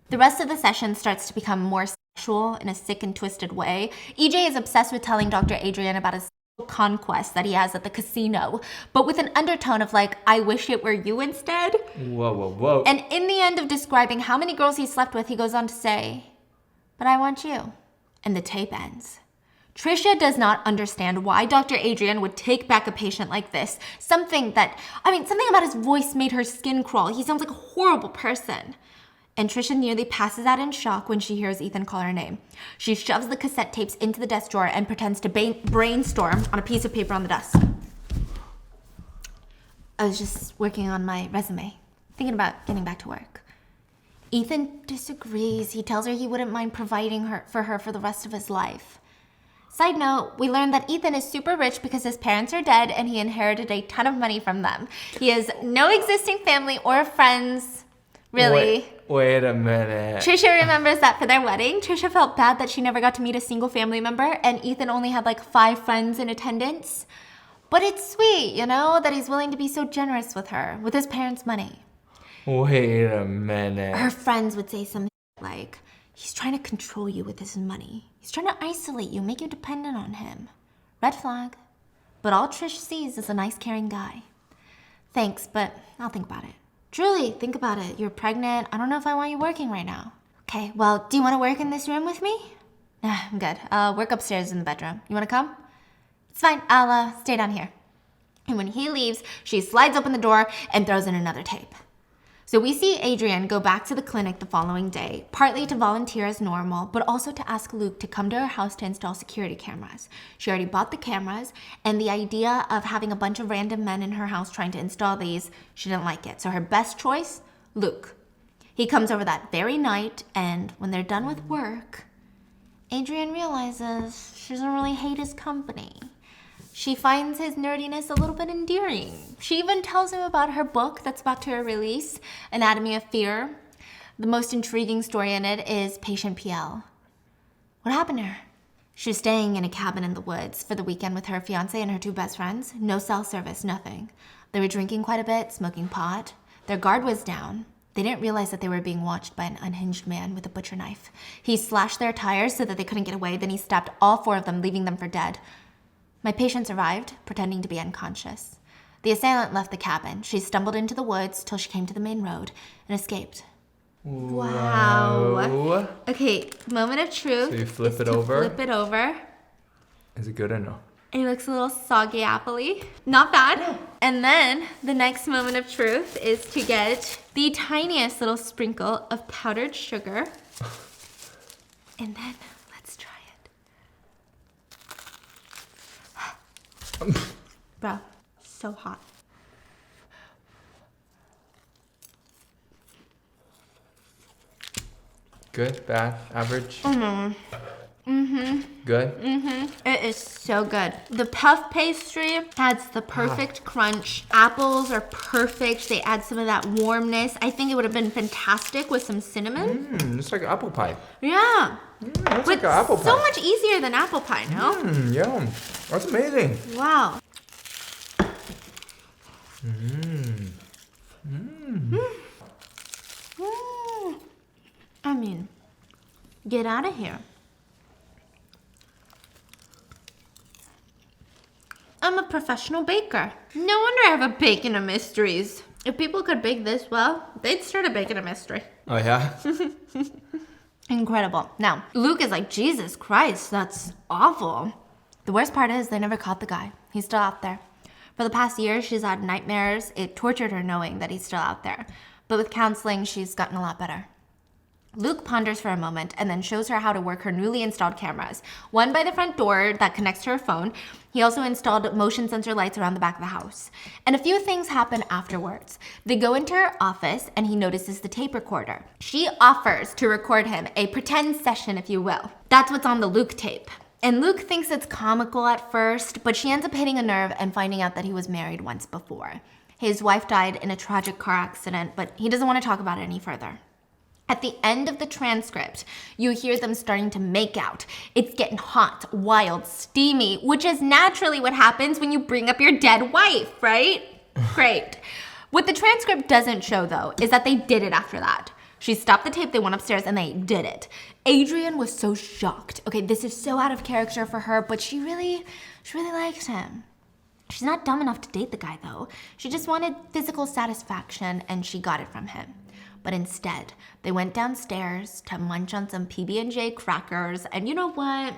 The rest of the session starts to become more sexual in a sick and twisted way. EJ is obsessed with telling Dr. Adrienne about his conquest that he has at the casino, but with an undertone of like, "I wish it were you instead." Whoa. And in the end of describing how many girls he slept with, he goes on to say, "But I want you." And the tape ends. Trisha does not understand why Dr. Adrienne would take back a patient like this. Something about his voice made her skin crawl. He sounds like a horrible person. And Trisha nearly passes out in shock when she hears Ethan call her name. She shoves the cassette tapes into the desk drawer and pretends to brainstorm on a piece of paper on the desk. "I was just working on my resume, thinking about getting back to work." Ethan disagrees. He tells her he wouldn't mind providing for her for the rest of his life. Side note, we learned that Ethan is super rich because his parents are dead and he inherited a ton of money from them. He has no existing family or friends, really. Wait a minute. Trisha remembers that for their wedding, Trisha felt bad that she never got to meet a single family member and Ethan only had like 5 friends in attendance. But it's sweet, you know, that he's willing to be so generous with her, with his parents' money. Wait a minute. Her friends would say something like, "He's trying to control you with his money. He's trying to isolate you, make you dependent on him." Red flag. But all Trish sees is a nice, caring guy. "Thanks, but I'll think about it." "Truly, think about it. You're pregnant. I don't know if I want you working right now." "Okay, well, do you want to work in this room with me?" "Nah, I'm good. I'll work upstairs in the bedroom. You want to come?" "It's fine. I'll stay down here." And when he leaves, she slides open the door and throws in another tape. So we see Adrienne go back to the clinic the following day, partly to volunteer as normal, but also to ask Luke to come to her house to install security cameras. She already bought the cameras, and the idea of having a bunch of random men in her house trying to install these, she didn't like it. So her best choice, Luke. He comes over that very night, and when they're done with work, Adrienne realizes she doesn't really hate his company. She finds his nerdiness a little bit endearing. She even tells him about her book that's about to release, Anatomy of Fear. The most intriguing story in it is Patient PL. What happened to her? She was staying in a cabin in the woods for the weekend with her fiancé and her 2 best friends. No cell service, nothing. They were drinking quite a bit, smoking pot. Their guard was down. They didn't realize that they were being watched by an unhinged man with a butcher knife. He slashed their tires so that they couldn't get away, then he stabbed all 4 of them, leaving them for dead. My patient survived, pretending to be unconscious. The assailant left the cabin. She stumbled into the woods till she came to the main road and escaped. Wow. Okay, moment of truth. So you flip it over? Flip it over. Is it good or no? It looks a little soggy appley. Not bad. And then the next moment of truth is to get the tiniest little sprinkle of powdered sugar. And then let's try it. Bro, so hot. Good, bad, average? Good? It is so good. The puff pastry adds the perfect crunch. Apples are perfect. They add some of that warmness. I think it would have been fantastic with some cinnamon. It's like apple pie. Yeah. It's like an apple pie. So much easier than apple pie, no? Yeah. That's amazing. Wow. I mean, get out of here. I'm a professional baker. No wonder I have a bacon of mysteries. If people could bake this well, they'd start a bacon of mystery. Oh, yeah? Incredible. Now, Luke is like, Jesus Christ, that's awful. The worst part is they never caught the guy. He's still out there. For the past year, she's had nightmares. It tortured her knowing that he's still out there. But with counseling, she's gotten a lot better. Luke ponders for a moment and then shows her how to work her newly installed cameras. One by the front door that connects to her phone. He also installed motion sensor lights around the back of the house. And a few things happen afterwards. They go into her office and he notices the tape recorder. She offers to record him, a pretend session if you will. That's what's on the Luke tape. And Luke thinks it's comical at first, but she ends up hitting a nerve and finding out that he was married once before. His wife died in a tragic car accident, but he doesn't want to talk about it any further. At the end of the transcript, you hear them starting to make out. It's getting hot, wild, steamy, which is naturally what happens when you bring up your dead wife, right? Great. What the transcript doesn't show, though, is that they did it after that. She stopped the tape, they went upstairs, and they did it. Adrienne was so shocked. Okay, this is so out of character for her, but she really likes him. She's not dumb enough to date the guy, though. She just wanted physical satisfaction, and she got it from him. But instead, they went downstairs to munch on some PB&J crackers, and you know what?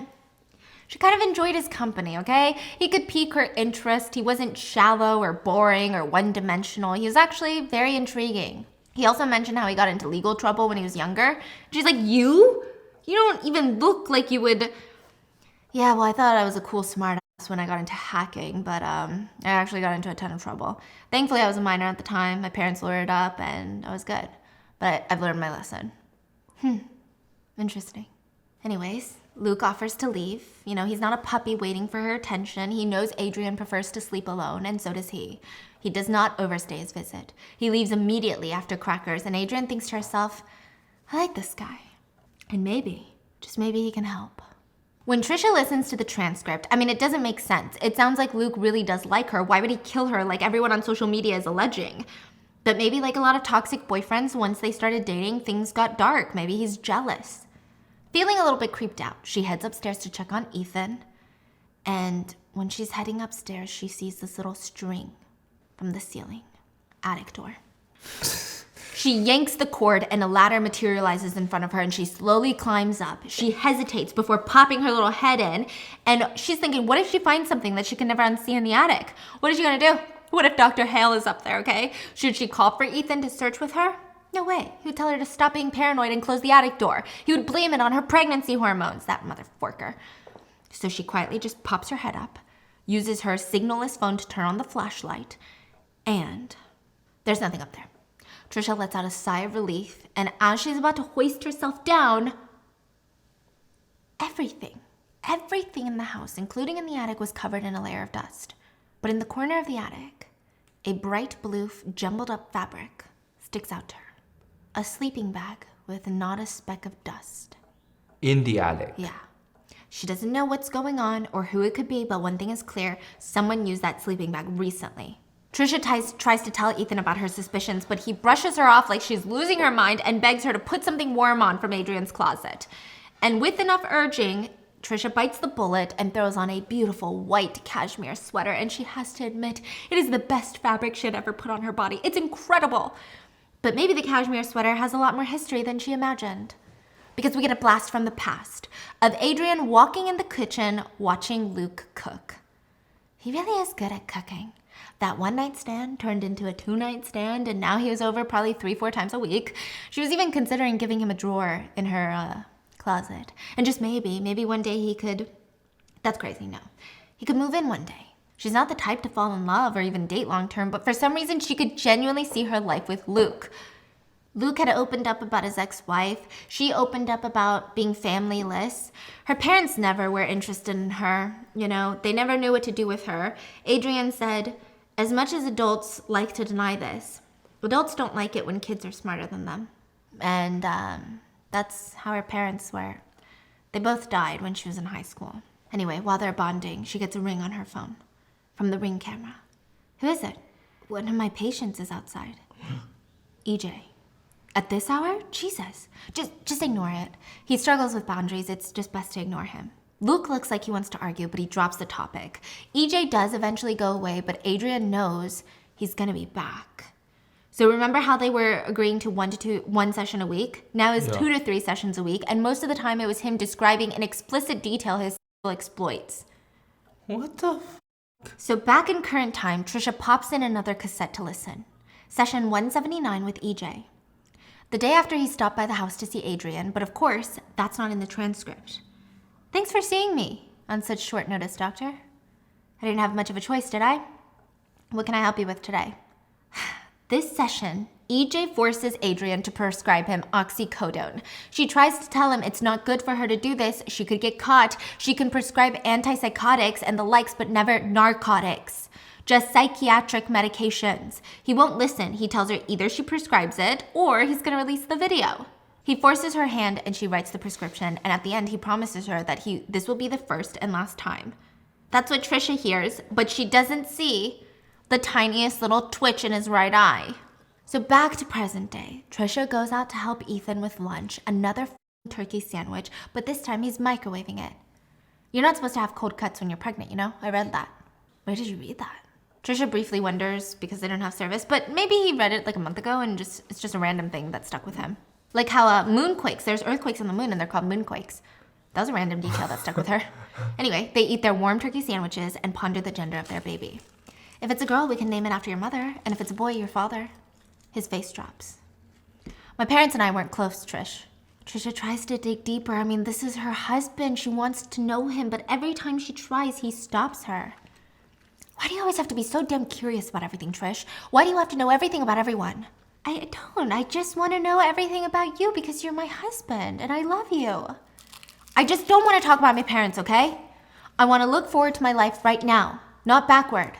She kind of enjoyed his company, okay? He could pique her interest. He wasn't shallow or boring or one-dimensional. He was actually very intriguing. He also mentioned how he got into legal trouble when he was younger. She's like, you? You don't even look like you would... Yeah, well, I thought I was a cool smart ass when I got into hacking, but I actually got into a ton of trouble. Thankfully, I was a minor at the time. My parents lawyered up, and I was good. But I've learned my lesson. Interesting. Anyways, Luke offers to leave. You know, he's not a puppy waiting for her attention. He knows Adrienne prefers to sleep alone, and so does he. He does not overstay his visit. He leaves immediately after crackers, and Adrienne thinks to herself, I like this guy. And maybe, just maybe he can help. When Trisha listens to the transcript, I mean, it doesn't make sense. It sounds like Luke really does like her. Why would he kill her like everyone on social media is alleging? But maybe like a lot of toxic boyfriends, once they started dating, things got dark. Maybe he's jealous. Feeling a little bit creeped out, she heads upstairs to check on Ethan. And when she's heading upstairs, she sees this little string from the ceiling. Attic door. She yanks the cord and a ladder materializes in front of her and she slowly climbs up. She hesitates before popping her little head in. And she's thinking, what if she finds something that she can never unsee in the attic? What is she gonna do? What if Dr. Hale is up there, okay? Should she call for Ethan to search with her? No way. He would tell her to stop being paranoid and close the attic door. He would blame it on her pregnancy hormones, that motherfucker. So she quietly just pops her head up, uses her signalless phone to turn on the flashlight, and there's nothing up there. Trisha lets out a sigh of relief, and as she's about to hoist herself down, Everything in the house, including in the attic, was covered in a layer of dust. But in the corner of the attic, a bright blue jumbled up fabric sticks out to her. A sleeping bag with not a speck of dust. In the attic? Yeah. She doesn't know what's going on or who it could be, but one thing is clear, someone used that sleeping bag recently. Trisha tries to tell Ethan about her suspicions, but he brushes her off like she's losing her mind and begs her to put something warm on from Adrienne's closet. And with enough urging, Trisha bites the bullet and throws on a beautiful white cashmere sweater, and she has to admit, it is the best fabric she had ever put on her body. It's incredible. But maybe the cashmere sweater has a lot more history than she imagined. Because we get a blast from the past of Adrienne walking in the kitchen watching Luke cook. He really is good at cooking. That one-night stand turned into a two-night stand, and now he was over probably 3-4 times a week. She was even considering giving him a drawer in her closet. And just maybe one day he could, that's crazy, no. He could move in one day. She's not the type to fall in love or even date long-term, but for some reason she could genuinely see her life with Luke. Luke had opened up about his ex-wife. She opened up about being familyless. Her parents never were interested in her. You know, they never knew what to do with her. Adrienne said, as much as adults like to deny this, adults don't like it when kids are smarter than them. And that's how her parents were. They both died when she was in high school. Anyway, while they're bonding, she gets a ring on her phone from the Ring camera. Who is it? One of my patients is outside. EJ. At this hour? Jesus. Just ignore it. He struggles with boundaries. It's just best to ignore him. Luke looks like he wants to argue, but he drops the topic. EJ does eventually go away, but Adrienne knows he's gonna be back. So remember how they were agreeing to one session a week? Now it's 2 to 3 sessions a week, and most of the time it was him describing in explicit detail his exploits. What the So back in current time, Trisha pops in another cassette to listen. Session 179 with EJ. The day after he stopped by the house to see Adrienne, but of course, that's not in the transcript. Thanks for seeing me on such short notice, doctor. I didn't have much of a choice, did I? What can I help you with today? This session, EJ forces Adrienne to prescribe him oxycodone. She tries to tell him it's not good for her to do this. She could get caught. She can prescribe antipsychotics and the likes, but never narcotics. Just psychiatric medications. He won't listen. He tells her either she prescribes it or he's gonna release the video. He forces her hand and she writes the prescription, and at the end he promises her that this will be the first and last time. That's what Trisha hears, but she doesn't see the tiniest little twitch in his right eye. So back to present day. Trisha goes out to help Ethan with lunch, another turkey sandwich, but this time he's microwaving it. You're not supposed to have cold cuts when you're pregnant, you know? I read that. Where did you read that? Trisha briefly wonders because they don't have service, but maybe he read it like a month ago and it's just a random thing that stuck with him. Like how moonquakes, there's earthquakes on the moon and they're called moonquakes. That was a random detail that stuck with her. Anyway, they eat their warm turkey sandwiches and ponder the gender of their baby. If it's a girl, we can name it after your mother, and if it's a boy, your father. His face drops. My parents and I weren't close, Trish. Trisha tries to dig deeper. I mean, this is her husband. She wants to know him, but every time she tries, he stops her. Why do you always have to be so damn curious about everything, Trish? Why do you have to know everything about everyone? I don't. I just want to know everything about you because you're my husband and I love you. I just don't want to talk about my parents, okay? I want to look forward to my life right now, not backward.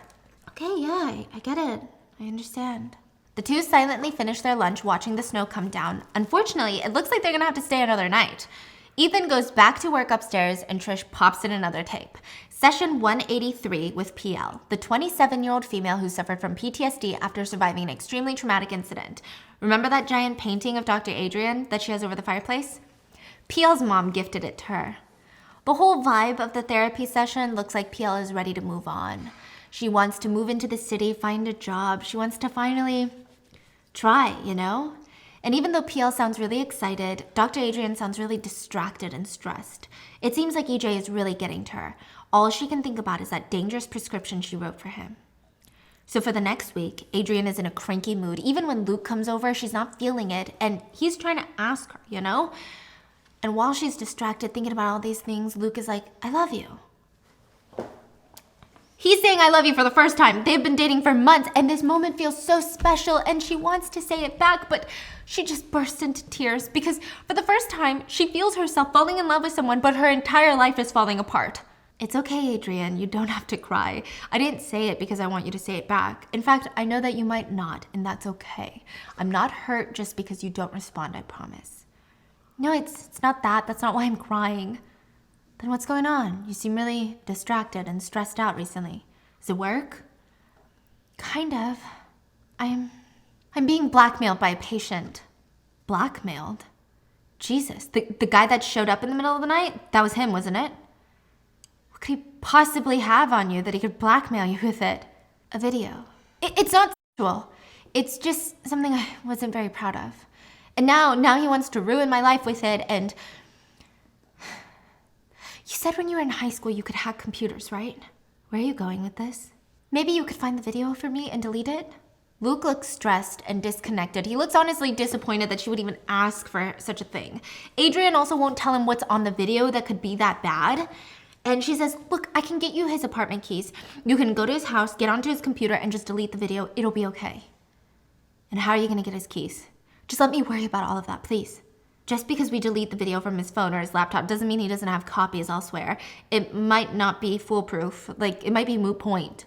Okay, yeah, I get it. I understand. The two silently finish their lunch watching the snow come down. Unfortunately, it looks like they're gonna have to stay another night. Ethan goes back to work upstairs and Trish pops in another tape. Session 183 with PL, the 27-year-old female who suffered from PTSD after surviving an extremely traumatic incident. Remember that giant painting of Dr. Adrienne that she has over the fireplace? PL's mom gifted it to her. The whole vibe of the therapy session looks like PL is ready to move on. She wants to move into the city, find a job. She wants to finally try, you know? And even though PL sounds really excited, Dr. Adrienne sounds really distracted and stressed. It seems like EJ is really getting to her. All she can think about is that dangerous prescription she wrote for him. So for the next week, Adrienne is in a cranky mood. Even when Luke comes over, she's not feeling it, and he's trying to ask her, you know? And while she's distracted thinking about all these things, Luke is like, I love you. He's saying I love you for the first time. They've been dating for months, and this moment feels so special, and she wants to say it back, but She just burst into tears because for the first time, she feels herself falling in love with someone, but her entire life is falling apart. It's okay, Adrienne, you don't have to cry. I didn't say it because I want you to say it back. In fact, I know that you might not, and that's okay. I'm not hurt just because you don't respond, I promise. No, it's not that. That's not why I'm crying. Then what's going on? You seem really distracted and stressed out recently. Is it work? Kind of. I'm being blackmailed by a patient. Blackmailed? Jesus, the guy that showed up in the middle of the night? That was him, wasn't it? What could he possibly have on you that he could blackmail you with it? A video. It's not sexual. It's just something I wasn't very proud of. And now he wants to ruin my life with it, and... You said when you were in high school you could hack computers, right? Where are you going with this? Maybe you could find the video for me and delete it? Luke looks stressed and disconnected. He looks honestly disappointed that she would even ask for such a thing. Adrienne also won't tell him what's on the video that could be that bad. And she says, look, I can get you his apartment keys. You can go to his house, get onto his computer, and just delete the video. It'll be okay. And how are you going to get his keys? Just let me worry about all of that, please. Just because we delete the video from his phone or his laptop doesn't mean he doesn't have copies elsewhere. It might not be foolproof. It might be moot point.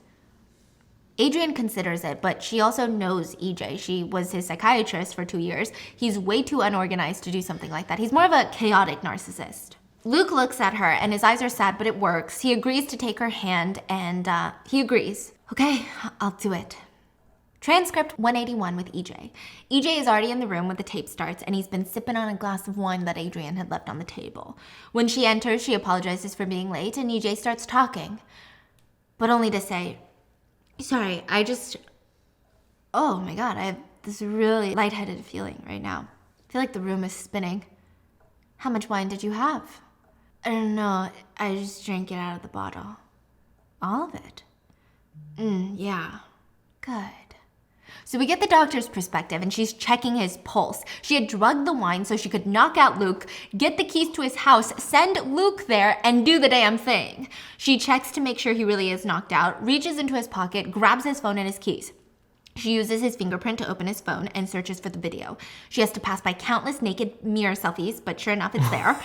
Adrienne considers it, but she also knows EJ. She was his psychiatrist for 2 years. He's way too unorganized to do something like that. He's more of a chaotic narcissist. Luke looks at her and his eyes are sad, but it works. He agrees to take her hand and he agrees. Okay, I'll do it. Transcript 181 with EJ. EJ is already in the room when the tape starts and he's been sipping on a glass of wine that Adrienne had left on the table. When she enters, she apologizes for being late and EJ starts talking. But only to say, sorry, oh my God, I have this really lightheaded feeling right now. I feel like the room is spinning. How much wine did you have? I don't know, I just drank it out of the bottle. All of it? Yeah, good. So we get the doctor's perspective and she's checking his pulse. She had drugged the wine so she could knock out Luke, get the keys to his house, send Luke there, and do the damn thing. She checks to make sure he really is knocked out, reaches into his pocket, grabs his phone and his keys. She uses his fingerprint to open his phone and searches for the video. She has to pass by countless naked mirror selfies, but sure enough, it's there.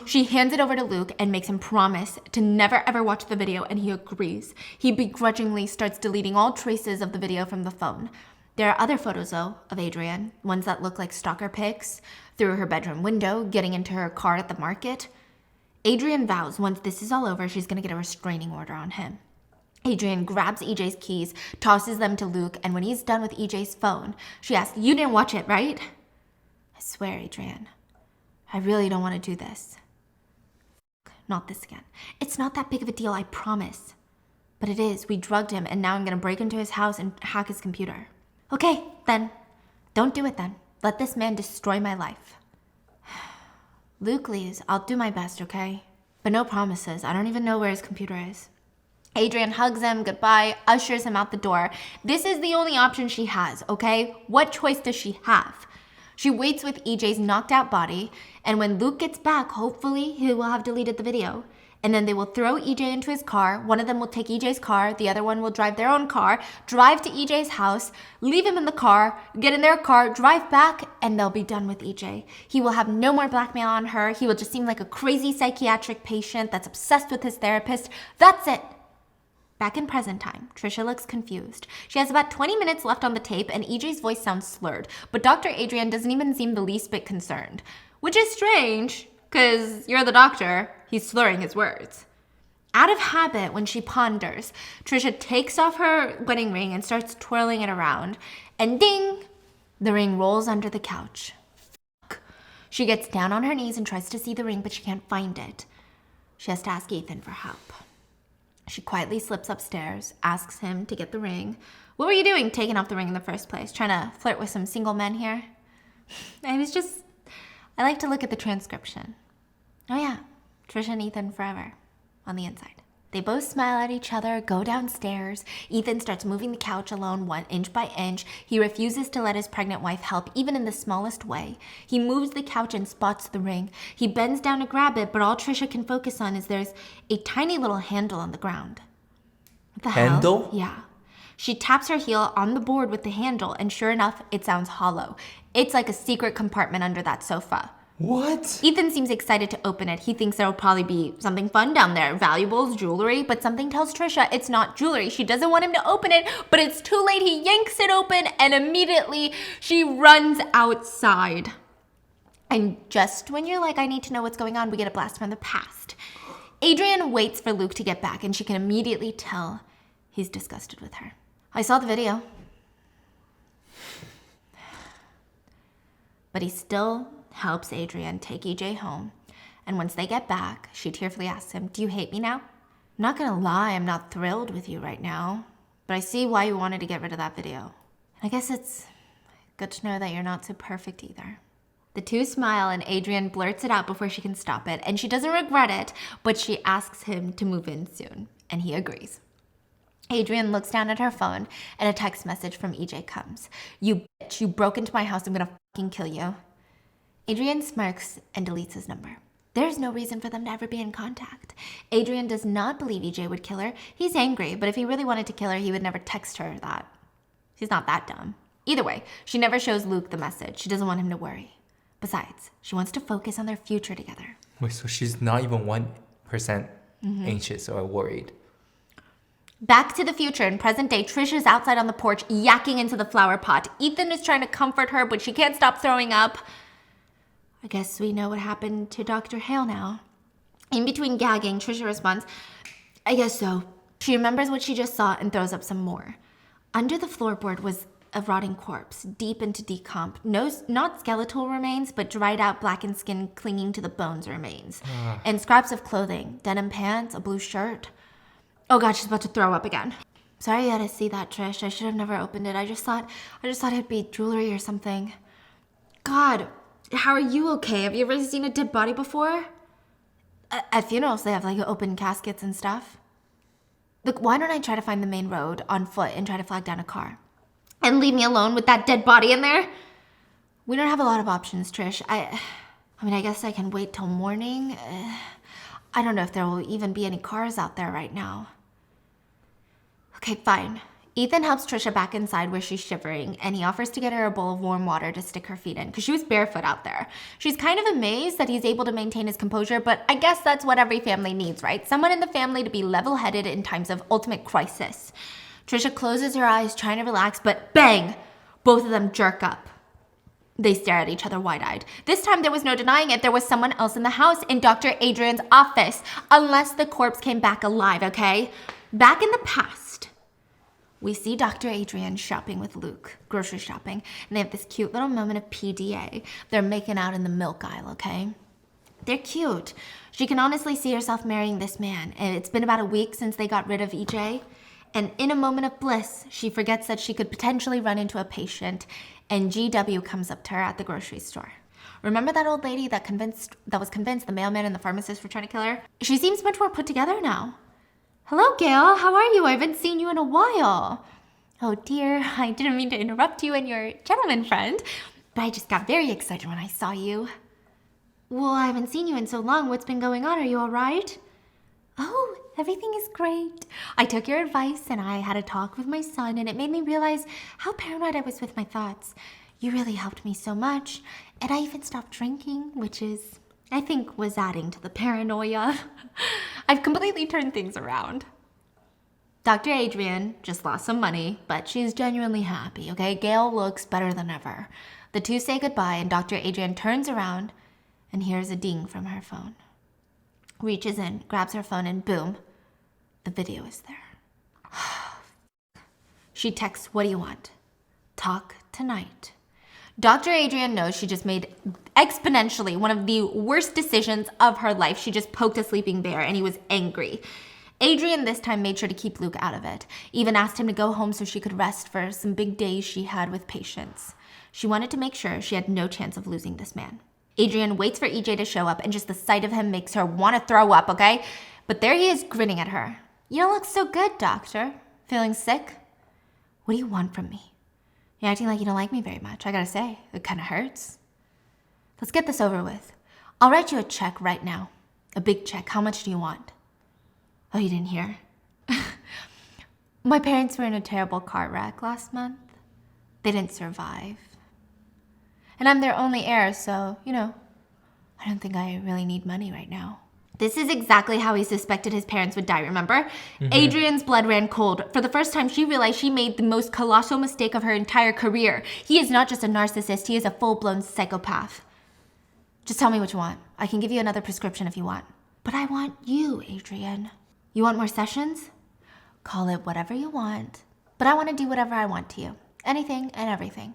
She hands it over to Luke and makes him promise to never ever watch the video, and he agrees. He begrudgingly starts deleting all traces of the video from the phone. There are other photos, though, of Adrienne, ones that look like stalker pics, through her bedroom window, getting into her car at the market. Adrienne vows once this is all over, she's going to get a restraining order on him. Adrienne grabs EJ's keys, tosses them to Luke, and when he's done with EJ's phone, she asks, you didn't watch it, right? I swear, Adrienne, I really don't want to do this. Not this again. It's not that big of a deal, I promise. But it is. We drugged him, and now I'm going to break into his house and hack his computer. Okay, then. Don't do it then. Let this man destroy my life. Luke leaves. I'll do my best, okay? But no promises. I don't even know where his computer is. Adrienne hugs him goodbye, ushers him out the door. This is the only option she has, okay? What choice does she have? She waits with EJ's knocked out body, and when Luke gets back, hopefully he will have deleted the video. And then they will throw EJ into his car. One of them will take EJ's car. The other one will drive their own car, drive to EJ's house, leave him in the car, get in their car, drive back, and they'll be done with EJ. He will have no more blackmail on her. He will just seem like a crazy psychiatric patient that's obsessed with his therapist. That's it. Back in present time, Trisha looks confused. She has about 20 minutes left on the tape and EJ's voice sounds slurred, but Dr. Adrienne doesn't even seem the least bit concerned. Which is strange, because you're the doctor. He's slurring his words. Out of habit, when she ponders, Trisha takes off her wedding ring and starts twirling it around. And ding! The ring rolls under the couch. Fuck. She gets down on her knees and tries to see the ring, but she can't find it. She has to ask Ethan for help. She quietly slips upstairs, asks him to get the ring. What were you doing taking off the ring in the first place? Trying to flirt with some single men here? I like to look at the transcription. Oh yeah, Trisha and Ethan forever, on the inside. They both smile at each other, go downstairs. Ethan starts moving the couch alone, inch by inch. He refuses to let his pregnant wife help, even in the smallest way. He moves the couch and spots the ring. He bends down to grab it, but all Trisha can focus on is there's a tiny little handle on the ground. What the hell? Handle? Yeah. She taps her heel on the board with the handle, and sure enough, it sounds hollow. It's like a secret compartment under that sofa. What? Ethan seems excited to open it. He thinks there'll probably be something fun down there, valuables, jewelry, but something tells Trisha it's not jewelry. She doesn't want him to open it, but it's too late. He yanks it open, and immediately she runs outside. And just when you're like, I need to know what's going on, we get a blast from the past. Adrienne waits for Luke to get back, and she can immediately tell he's disgusted with her. I saw the video. But he still helps Adrienne take EJ home. And once they get back, she tearfully asks him, do you hate me now? I'm not gonna lie, I'm not thrilled with you right now, but I see why you wanted to get rid of that video. I guess it's good to know that you're not so perfect either. The two smile, and Adrienne blurts it out before she can stop it, and she doesn't regret it, but she asks him to move in soon, and he agrees. Adrienne looks down at her phone, and a text message from EJ comes. You bitch, you broke into my house, I'm gonna fucking kill you. Adrienne smirks and deletes his number. There's no reason for them to ever be in contact. Adrienne does not believe EJ would kill her. He's angry, but if he really wanted to kill her, he would never text her that. He's not that dumb. Either way, she never shows Luke the message. She doesn't want him to worry. Besides, she wants to focus on their future together. Wait, so she's not even 1% anxious or worried? Back to the future. In present day, Trisha's outside on the porch yakking into the flower pot. Ethan is trying to comfort her, but she can't stop throwing up. I guess we know what happened to Dr. Hale now. In between gagging, Trisha responds, I guess so. She remembers what she just saw and throws up some more. Under the floorboard was a rotting corpse, deep into decomp. No, not skeletal remains, but dried out blackened skin clinging to the bones remains. And scraps of clothing, denim pants, a blue shirt. Oh God, she's about to throw up again. Sorry you had to see that, Trish. I should have never opened it. I just thought it'd be jewelry or something. God, how are you okay? Have you ever seen a dead body before? At funerals, they have like open caskets and stuff. Look, why don't I try to find the main road on foot and try to flag down a car? And leave me alone with that dead body in there? We don't have a lot of options, Trish. I mean, I guess I can wait till morning. I don't know if there will even be any cars out there right now. Okay, fine. Ethan helps Trisha back inside where she's shivering, and he offers to get her a bowl of warm water to stick her feet in, because she was barefoot out there. She's kind of amazed that he's able to maintain his composure, but I guess that's what every family needs, right? Someone in the family to be level-headed in times of ultimate crisis. Trisha closes her eyes, trying to relax, but bang! Both of them jerk up. They stare at each other wide-eyed. This time there was no denying it. There was someone else in the house, in Dr. Adrienne's office. Unless the corpse came back alive, okay? Back in the past, we see Dr. Adrienne shopping with Luke, grocery shopping, and they have this cute little moment of PDA. They're making out in the milk aisle, okay? They're cute. She can honestly see herself marrying this man, and it's been about a week since they got rid of EJ. And in a moment of bliss, she forgets that she could potentially run into a patient, and GW comes up to her at the grocery store. Remember that old lady that was convinced the mailman and the pharmacist were trying to kill her? She seems much more put together now. Hello, Gail. How are you? I haven't seen you in a while. Oh dear, I didn't mean to interrupt you and your gentleman friend, but I just got very excited when I saw you. Well, I haven't seen you in so long. What's been going on? Are you all right? Oh, everything is great. I took your advice and I had a talk with my son, and it made me realize how paranoid I was with my thoughts. You really helped me so much, and I even stopped drinking, which I think was adding to the paranoia. I've completely turned things around. Dr. Adrienne just lost some money, but she's genuinely happy, okay? Gail looks better than ever. The two say goodbye, and Dr. Adrienne turns around and hears a ding from her phone. Reaches in, grabs her phone, and boom, the video is there. She texts, what do you want? Talk tonight. Dr. Adrienne knows she just made exponentially one of the worst decisions of her life. She just poked a sleeping bear, and he was angry. Adrienne this time made sure to keep Luke out of it. Even asked him to go home so she could rest for some big days she had with patients. She wanted to make sure she had no chance of losing this man. Adrienne waits for EJ to show up, and just the sight of him makes her want to throw up, okay? But there he is grinning at her. You don't look so good, doctor. Feeling sick? What do you want from me? You're acting like you don't like me very much. I gotta say, it kind of hurts. Let's get this over with. I'll write you a check right now. A big check. How much do you want? Oh, you didn't hear? My parents were in a terrible car wreck last month. They didn't survive. And I'm their only heir, so, I don't think I really need money right now. This is exactly how he suspected his parents would die, remember? Adrienne's blood ran cold. For the first time, she realized she made the most colossal mistake of her entire career. He is not just a narcissist, he is a full-blown psychopath. Just tell me what you want. I can give you another prescription if you want. But I want you, Adrienne. You want more sessions? Call it whatever you want. But I want to do whatever I want to you. Anything and everything.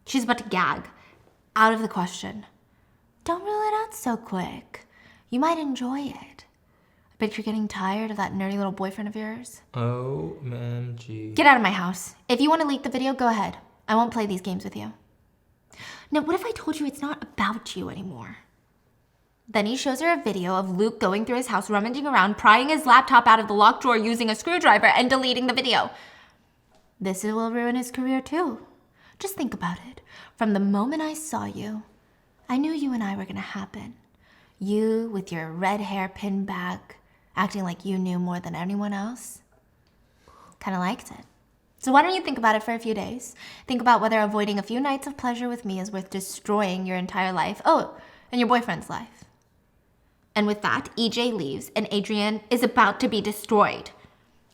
She's about to gag. Out of the question. Don't rule it out so quick. You might enjoy it. I bet you're getting tired of that nerdy little boyfriend of yours. OMG. Get out of my house. If you want to leak the video, go ahead. I won't play these games with you. Now, what if I told you it's not about you anymore? Then he shows her a video of Luke going through his house, rummaging around, prying his laptop out of the locked drawer using a screwdriver, and deleting the video. This will ruin his career too. Just think about it. From the moment I saw you, I knew you and I were gonna happen. You with your red hair pinned back, acting like you knew more than anyone else. Kinda liked it. So why don't you think about it for a few days? Think about whether avoiding a few nights of pleasure with me is worth destroying your entire life. Oh, and your boyfriend's life. And with that, EJ leaves and Adrienne is about to be destroyed.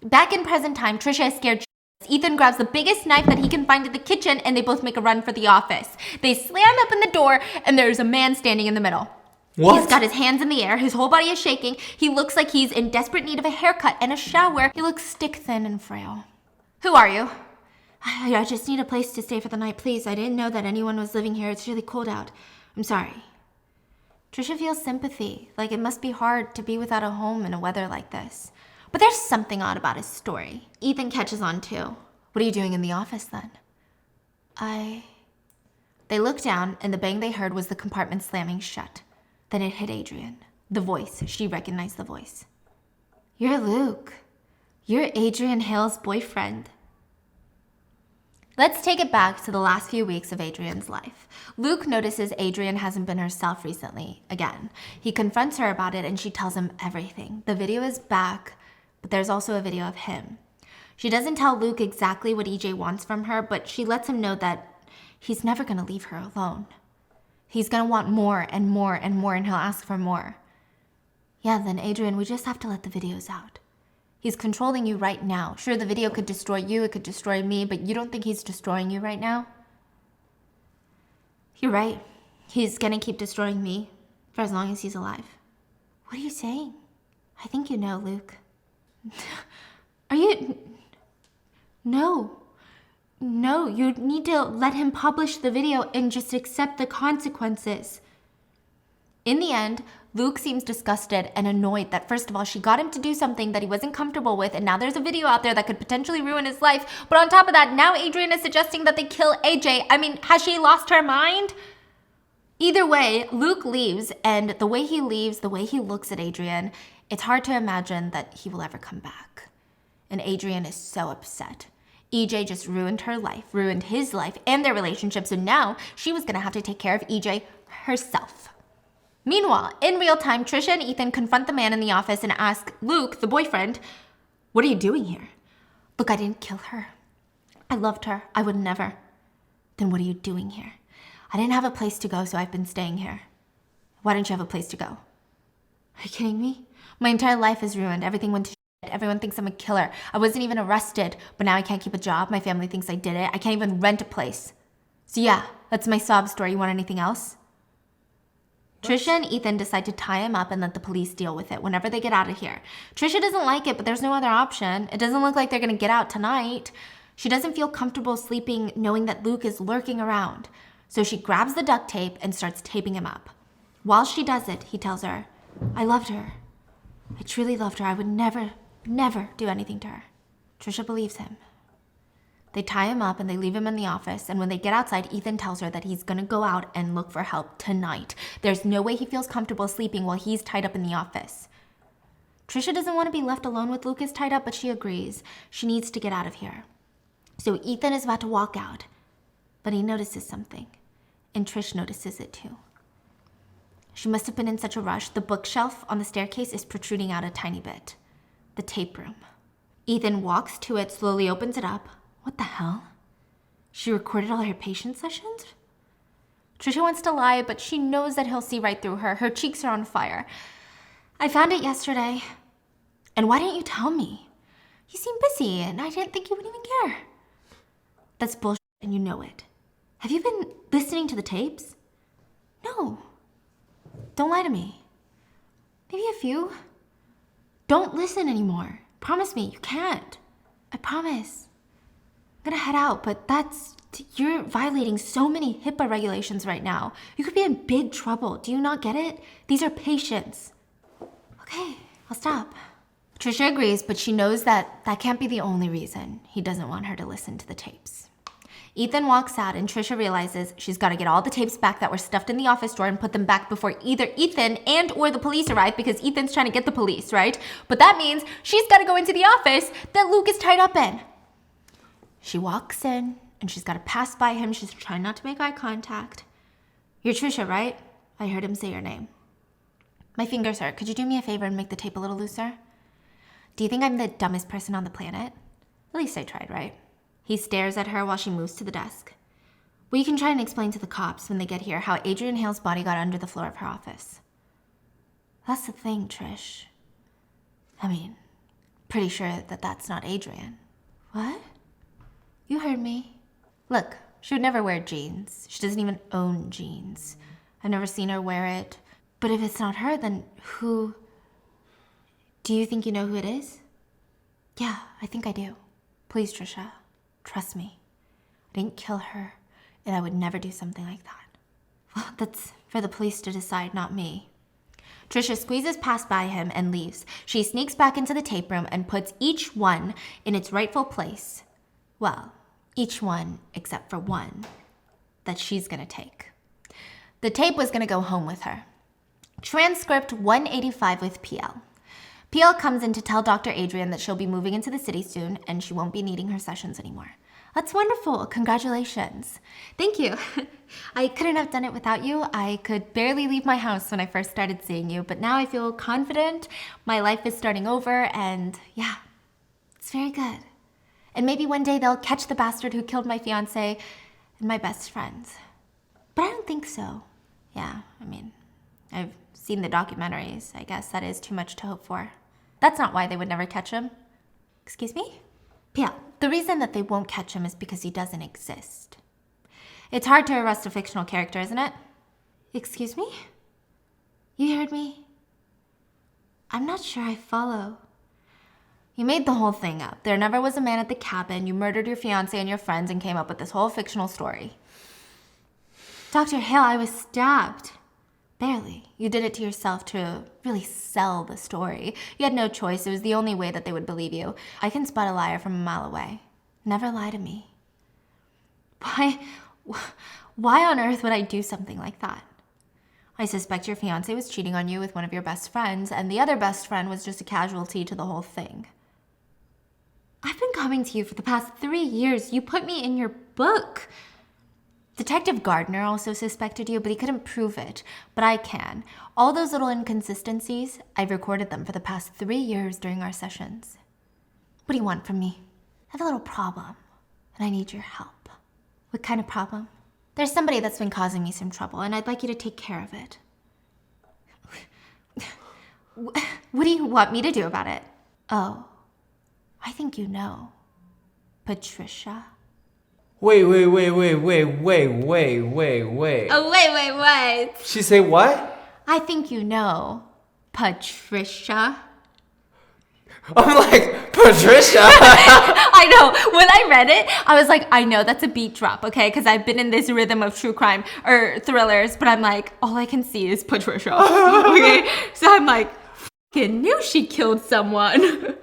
Back in present time, Trisha is scared. Ethan grabs the biggest knife that he can find in the kitchen and they both make a run for the office. They slam open the door and there's a man standing in the middle. What? He's got his hands in the air, his whole body is shaking. He looks like he's in desperate need of a haircut and a shower. He looks stick thin and frail. Who are you? I just need a place to stay for the night, please. I didn't know that anyone was living here. It's really cold out. I'm sorry. Trisha feels sympathy, like it must be hard to be without a home in a weather like this. But there's something odd about his story. Ethan catches on too. What are you doing in the office then? They looked down and the bang they heard was the compartment slamming shut. Then it hit Adrienne. The voice. She recognized the voice. You're Luke. You're Adrienne Hale's boyfriend. Let's take it back to the last few weeks of Adrienne's life. Luke notices Adrienne hasn't been herself recently, again. He confronts her about it and she tells him everything. The video is back, but there's also a video of him. She doesn't tell Luke exactly what EJ wants from her, but she lets him know that he's never gonna leave her alone. He's gonna want more and more and more, and he'll ask for more. Yeah, then Adrienne, we just have to let the videos out. He's controlling you right now. Sure, the video could destroy you, it could destroy me, but you don't think he's destroying you right now? You're right. He's gonna keep destroying me for as long as he's alive. What are you saying? I think you know, Luke. Are you... No, you need to let him publish the video and just accept the consequences. In the end, Luke seems disgusted and annoyed that first of all, she got him to do something that he wasn't comfortable with, and now there's a video out there that could potentially ruin his life. But on top of that, now Adrienne is suggesting that they kill AJ. I mean, has she lost her mind? Either way, Luke leaves, and the way he leaves, the way he looks at Adrienne, it's hard to imagine that he will ever come back. And Adrienne is so upset. EJ just ruined her life, ruined his life and their relationship, so now she was gonna have to take care of EJ herself. Meanwhile, in real time, Trisha and Ethan confront the man in the office and ask Luke, the boyfriend, what are you doing here? Look, I didn't kill her. I loved her. I would never. Then what are you doing here? I didn't have a place to go, so I've been staying here. Why didn't you have a place to go? Are you kidding me? My entire life is ruined. Everything went to shit. Everyone thinks I'm a killer. I wasn't even arrested, but now I can't keep a job. My family thinks I did it. I can't even rent a place. So yeah, that's my sob story. You want anything else? Trisha and Ethan decide to tie him up and let the police deal with it whenever they get out of here. Trisha doesn't like it, but there's no other option. It doesn't look like they're gonna get out tonight. She doesn't feel comfortable sleeping knowing that Luke is lurking around. So she grabs the duct tape and starts taping him up. While she does it, he tells her, I loved her. I truly loved her. I would never do anything to her. Trisha believes him. They tie him up and they leave him in the office, and when they get outside, Ethan tells her that he's gonna go out and look for help tonight. There's no way he feels comfortable sleeping while he's tied up in the office. Trisha doesn't want to be left alone with Lucas tied up, but she agrees. She needs to get out of here. So Ethan is about to walk out, but he notices something, and Trish notices it too. She must have been in such a rush. The bookshelf on the staircase is protruding out a tiny bit. The tape room. Ethan walks to it, slowly opens it up. What the hell? She recorded all her patient sessions? Trisha wants to lie, but she knows that he'll see right through her. Her cheeks are on fire. I found it yesterday. And why didn't you tell me? You seem busy, and I didn't think you would even care. That's bullshit, and you know it. Have you been listening to the tapes? No. Don't lie to me. Maybe a few. Don't listen anymore. Promise me, you can't. I promise. I'm gonna head out, but you're violating so many HIPAA regulations right now. You could be in big trouble. Do you not get it? These are patients. Okay, I'll stop. Trisha agrees, but she knows that can't be the only reason he doesn't want her to listen to the tapes. Ethan walks out, and Trisha realizes she's got to get all the tapes back that were stuffed in the office drawer and put them back before either Ethan and or the police arrive, because Ethan's trying to get the police, right? But that means she's got to go into the office that Luke is tied up in. She walks in, and she's got to pass by him. She's trying not to make eye contact. You're Trisha, right? I heard him say your name. My fingers hurt. Could you do me a favor and make the tape a little looser? Do you think I'm the dumbest person on the planet? At least I tried, right? He stares at her while she moves to the desk. Well, you can try and explain to the cops when they get here how Adrienne Hale's body got under the floor of her office. That's the thing, Trish. I mean, pretty sure that's not Adrienne. What? You heard me. Look, she would never wear jeans. She doesn't even own jeans. I've never seen her wear it. But if it's not her, then who? Do you think you know who it is? Yeah, I think I do. Please, Trisha, trust me. I didn't kill her, and I would never do something like that. Well, that's for the police to decide, not me. Trisha squeezes past by him and leaves. She sneaks back into the tape room and puts each one in its rightful place. Well, each one except for one that she's gonna take. The tape was gonna go home with her. Transcript 185 with PL. PL comes in to tell Dr. Adrienne that she'll be moving into the city soon and she won't be needing her sessions anymore. That's wonderful. Congratulations. Thank you. I couldn't have done it without you. I could barely leave my house when I first started seeing you, but now I feel confident. My life is starting over, and yeah, it's very good. And maybe one day they'll catch the bastard who killed my fiance and my best friends. But I don't think so. Yeah, I mean, I've seen the documentaries. I guess that is too much to hope for. That's not why they would never catch him. Excuse me? Yeah, the reason that they won't catch him is because he doesn't exist. It's hard to arrest a fictional character, isn't it? Excuse me? You heard me? I'm not sure I follow. You made the whole thing up. There never was a man at the cabin. You murdered your fiance and your friends and came up with this whole fictional story. Dr. Hale, I was stabbed. Barely. You did it to yourself to really sell the story. You had no choice. It was the only way that they would believe you. I can spot a liar from a mile away. Never lie to me. Why on earth would I do something like that? I suspect your fiance was cheating on you with one of your best friends, and the other best friend was just a casualty to the whole thing. I've been coming to you for the past 3 years. You put me in your book. Detective Gardner also suspected you, but he couldn't prove it. But I can. All those little inconsistencies, I've recorded them for the past 3 years during our sessions. What do you want from me? I have a little problem, and I need your help. What kind of problem? There's somebody that's been causing me some trouble, and I'd like you to take care of it. What do you want me to do about it? Oh, I think you know. Patricia. Wait. Oh, wait. She say what? I think you know. Patricia. I'm like, Patricia? I know. When I read it, I was like, I know that's a beat drop, okay? Because I've been in this rhythm of true crime or thrillers, but I'm like, all I can see is Patricia. Okay? So I'm like, fucking knew she killed someone.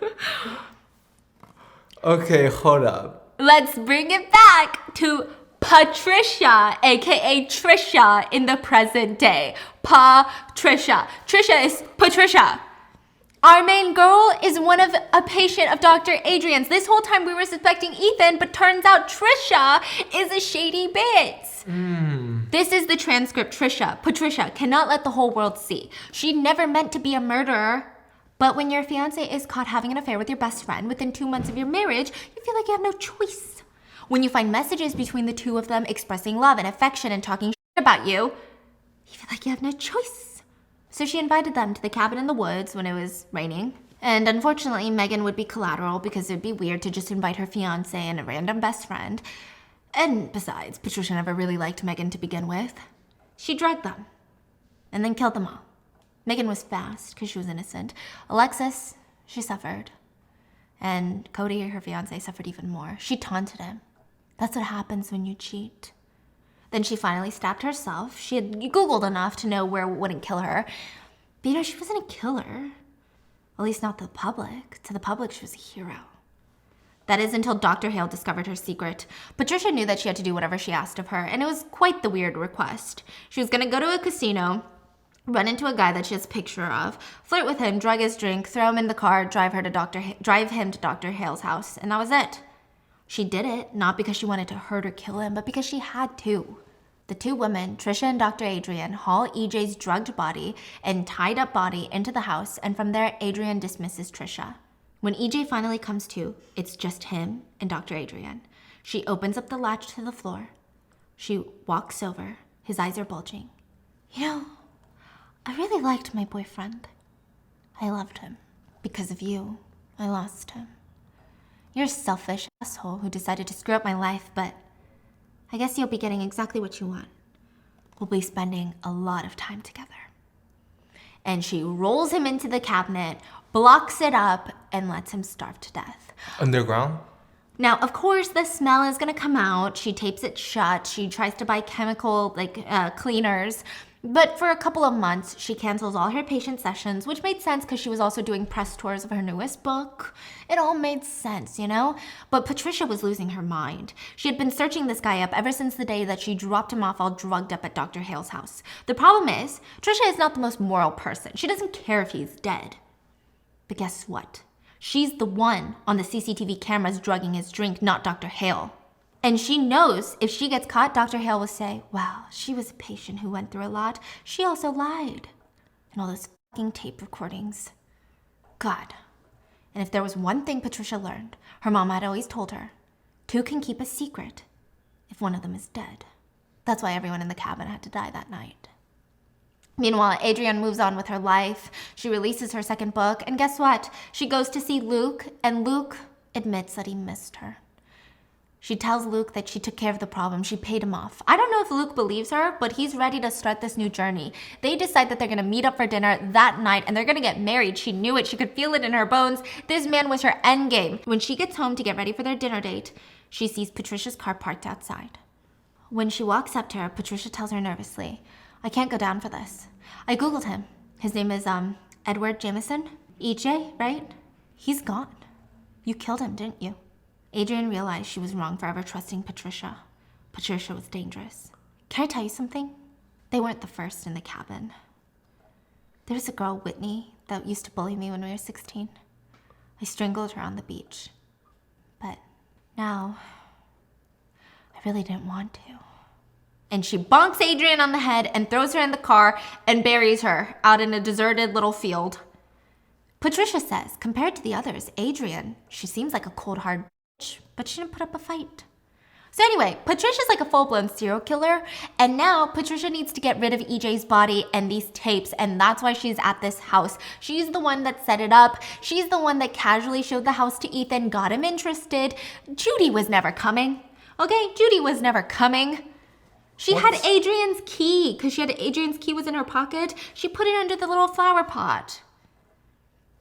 Okay, hold up. Let's bring it back to Patricia, aka Trisha, in the present day. Patricia. Trisha is Patricia. Our main girl is a patient of Dr. Adrienne's. This whole time we were suspecting Ethan, but turns out Trisha is a shady bitch. This is the transcript. Patricia cannot let the whole world see. She never meant to be a murderer, But when your fiance is caught having an affair with your best friend within 2 months of your marriage, you feel like you have no choice. When you find messages between the two of them expressing love and affection and talking shit about you feel like you have no choice. So she invited them to the cabin in the woods when it was raining. And unfortunately, Megan would be collateral because it'd be weird to just invite her fiance and a random best friend. And besides, Patricia never really liked Megan to begin with. She drugged them and then killed them all. Megan was fast because she was innocent. Alexis, she suffered. And Cody, her fiance, suffered even more. She taunted him. That's what happens when you cheat. Then she finally stabbed herself. She had Googled enough to know where it wouldn't kill her. But she wasn't a killer. At least not to the public. To the public, she was a hero. That is until Dr. Hale discovered her secret. Patricia knew that she had to do whatever she asked of her, and it was quite the weird request. She was gonna go to a casino, run into a guy that she has a picture of, flirt with him, drug his drink, throw him in the car, drive him to Dr. Hale's house, and that was it. She did it, not because she wanted to hurt or kill him, but because she had to. The two women, Trisha and Dr. Adrienne, haul EJ's drugged body and tied up body into the house, and from there, Adrienne dismisses Trisha. When EJ finally comes to, it's just him and Dr. Adrienne. She opens up the latch to the floor. She walks over. His eyes are bulging. I really liked my boyfriend. I loved him. Because of you, I lost him. You're a selfish asshole who decided to screw up my life, but I guess you'll be getting exactly what you want. We'll be spending a lot of time together. And she rolls him into the cabinet, blocks it up, and lets him starve to death. Underground? Now, of course, the smell is gonna come out. She tapes it shut. She tries to buy chemical, cleaners. But for a couple of months, she cancels all her patient sessions, which made sense because she was also doing press tours of her newest book. It all made sense, But Patricia was losing her mind. She had been searching this guy up ever since the day that she dropped him off all drugged up at Dr. Hale's house. The problem is, Trisha is not the most moral person. She doesn't care if he's dead. But guess what? She's the one on the CCTV cameras drugging his drink, not Dr. Hale. And she knows if she gets caught, Dr. Hale will say, wow, she was a patient who went through a lot. She also lied. And all those fucking tape recordings. God. And if there was one thing Patricia learned, her mom had always told her, two can keep a secret if one of them is dead. That's why everyone in the cabin had to die that night. Meanwhile, Adrienne moves on with her life. She releases her second book, and guess what? She goes to see Luke, and Luke admits that he missed her. She tells Luke that she took care of the problem. She paid him off. I don't know if Luke believes her, but he's ready to start this new journey. They decide that they're going to meet up for dinner that night, and they're going to get married. She knew it. She could feel it in her bones. This man was her endgame. When she gets home to get ready for their dinner date, she sees Patricia's car parked outside. When she walks up to her, Patricia tells her nervously, I can't go down for this. I Googled him. His name is, Edward Jamison. EJ, right? He's gone. You killed him, didn't you? Adrienne realized she was wrong for ever trusting Patricia. Patricia was dangerous. Can I tell you something? They weren't the first in the cabin. There was a girl, Whitney, that used to bully me when we were 16. I strangled her on the beach. But now, I really didn't want to. And she bonks Adrienne on the head and throws her in the car and buries her out in a deserted little field. Patricia says, compared to the others, Adrienne, she seems like a cold, hard bitch, but she didn't put up a fight. So anyway, Patricia's like a full-blown serial killer, and now Patricia needs to get rid of EJ's body and these tapes, and that's why she's at this house. She's the one that set it up. She's the one that casually showed the house to Ethan, got him interested. Judy was never coming. Okay, Judy was never coming. She had Adrienne's key, because Adrienne's key was in her pocket. She put it under the little flower pot.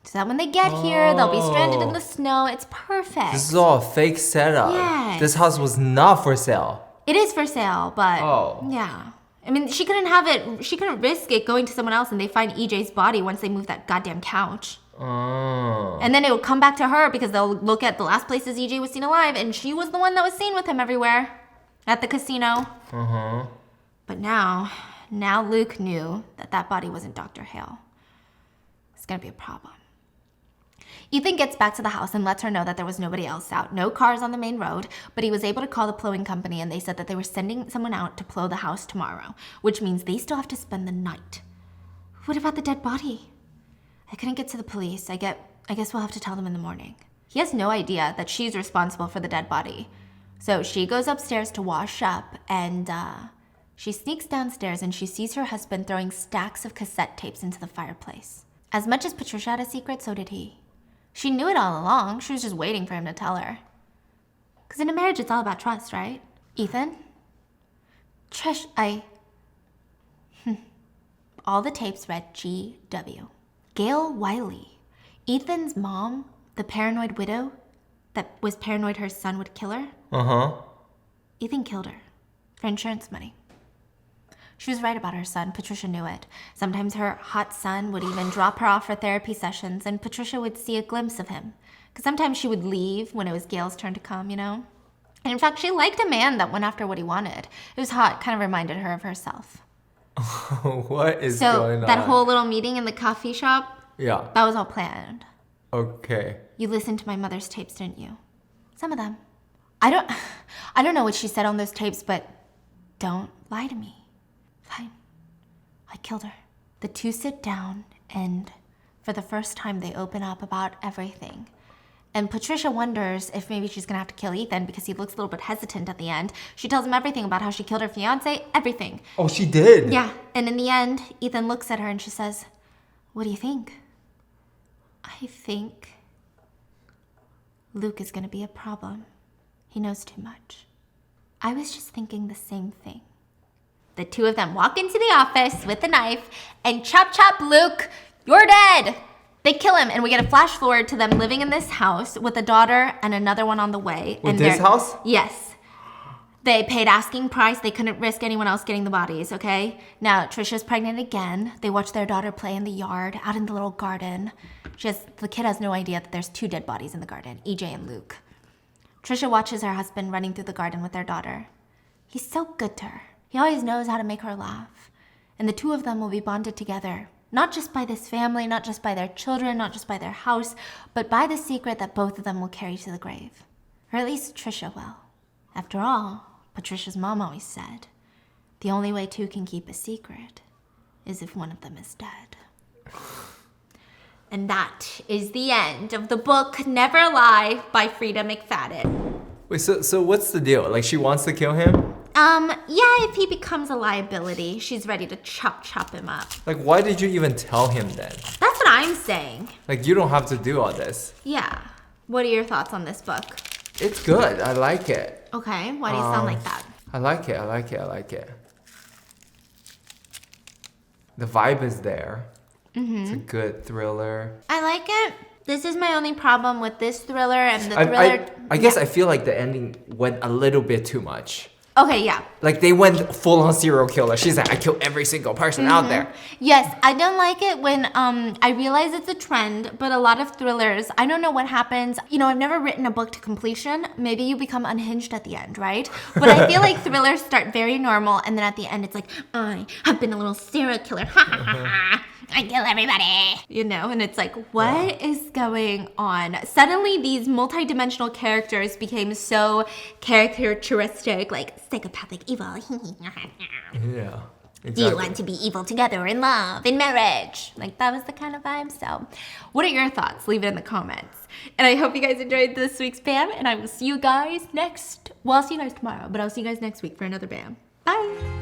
So that when they get here, they'll be stranded in the snow. It's perfect. This is all a fake setup. Yes. This house was not for sale. It is for sale, but yeah. I mean, she couldn't risk it going to someone else and they find EJ's body once they move that goddamn couch. And then it will come back to her because they'll look at the last places EJ was seen alive, and she was the one that was seen with him everywhere. At the casino. But now Luke knew that body wasn't Dr. Hale. It's gonna be a problem. Ethan gets back to the house and lets her know that there was nobody else out. No cars on the main road, but he was able to call the plowing company, and they said that they were sending someone out to plow the house tomorrow, which means they still have to spend the night. What about the dead body? I couldn't get to the police. I guess we'll have to tell them in the morning. He has no idea that she's responsible for the dead body. So she goes upstairs to wash up, and she sneaks downstairs and she sees her husband throwing stacks of cassette tapes into the fireplace. As much as Patricia had a secret, so did he. She knew it all along. She was just waiting for him to tell her. Because in a marriage, it's all about trust, right? Ethan? Trish, all the tapes read G.W. Gail Wiley. Ethan's mom, the paranoid widow that was paranoid her son would kill her. Uh-huh. Ethan killed her for insurance money. She was right about her son. Patricia knew it. Sometimes her hot son would even drop her off for therapy sessions, and Patricia would see a glimpse of him. Because sometimes she would leave when it was Gail's turn to come, you know? And in fact, she liked a man that went after what he wanted. It was hot, kind of reminded her of herself. What is going on? So, that whole little meeting in the coffee shop? Yeah. That was all planned. Okay. You listened to my mother's tapes, didn't you? Some of them. I don't know what she said on those tapes, but don't lie to me. Fine. I killed her. The two sit down, and for the first time, they open up about everything. And Patricia wonders if maybe she's gonna have to kill Ethan because he looks a little bit hesitant at the end. She tells him everything about how she killed her fiance, everything. Oh, she did? Yeah, and in the end, Ethan looks at her and she says, "What do you think?" "I think Luke is gonna be a problem. He knows too much." I was just thinking the same thing. The two of them walk into the office with a knife and chop, chop, Luke, you're dead. They kill him, and we get a flash forward to them living in this house with a daughter and another one on the way. With this house? Yes. They paid asking price. They couldn't risk anyone else getting the bodies, okay? Now, Trisha's pregnant again. They watch their daughter play in the yard, out in the little garden. The kid has no idea that there's two dead bodies in the garden, EJ and Luke. Trisha watches her husband running through the garden with their daughter. He's so good to her. He always knows how to make her laugh. And the two of them will be bonded together. Not just by this family, not just by their children, not just by their house, but by the secret that both of them will carry to the grave. Or at least Trisha will. After all, Patricia's mom always said, the only way two can keep a secret is if one of them is dead. And that is the end of the book Never Lie by Freda McFadden. Wait, so what's the deal? Like, she wants to kill him? Yeah, if he becomes a liability, she's ready to chop him up. Like, why did you even tell him then? That's what I'm saying. Like, you don't have to do all this. Yeah. What are your thoughts on this book? It's good. I like it. Okay, why do you sound like that? I like it. The vibe is there. Mm-hmm. It's a good thriller. I like it. This is my only problem with this thriller and the thriller. I guess I feel like the ending went a little bit too much. Okay, yeah. Like, they went full-on serial killer. She's like, I kill every single person out there. Yes, I don't like it when I realize it's a trend, but a lot of thrillers, I don't know what happens. You know, I've never written a book to completion. Maybe you become unhinged at the end, right? But I feel like thrillers start very normal, and then at the end it's like, I have been a little serial killer. Ha ha ha ha. I kill everybody. You know, and it's like, what is going on? Suddenly these multi-dimensional characters became so characteristic, like psychopathic evil. Yeah. Exactly. Do you want to be evil together in love, in marriage? Like, that was the kind of vibe. So what are your thoughts? Leave it in the comments. And I hope you guys enjoyed this week's BAM, and I will see you guys I'll see you guys tomorrow, but I'll see you guys next week for another BAM. Bye.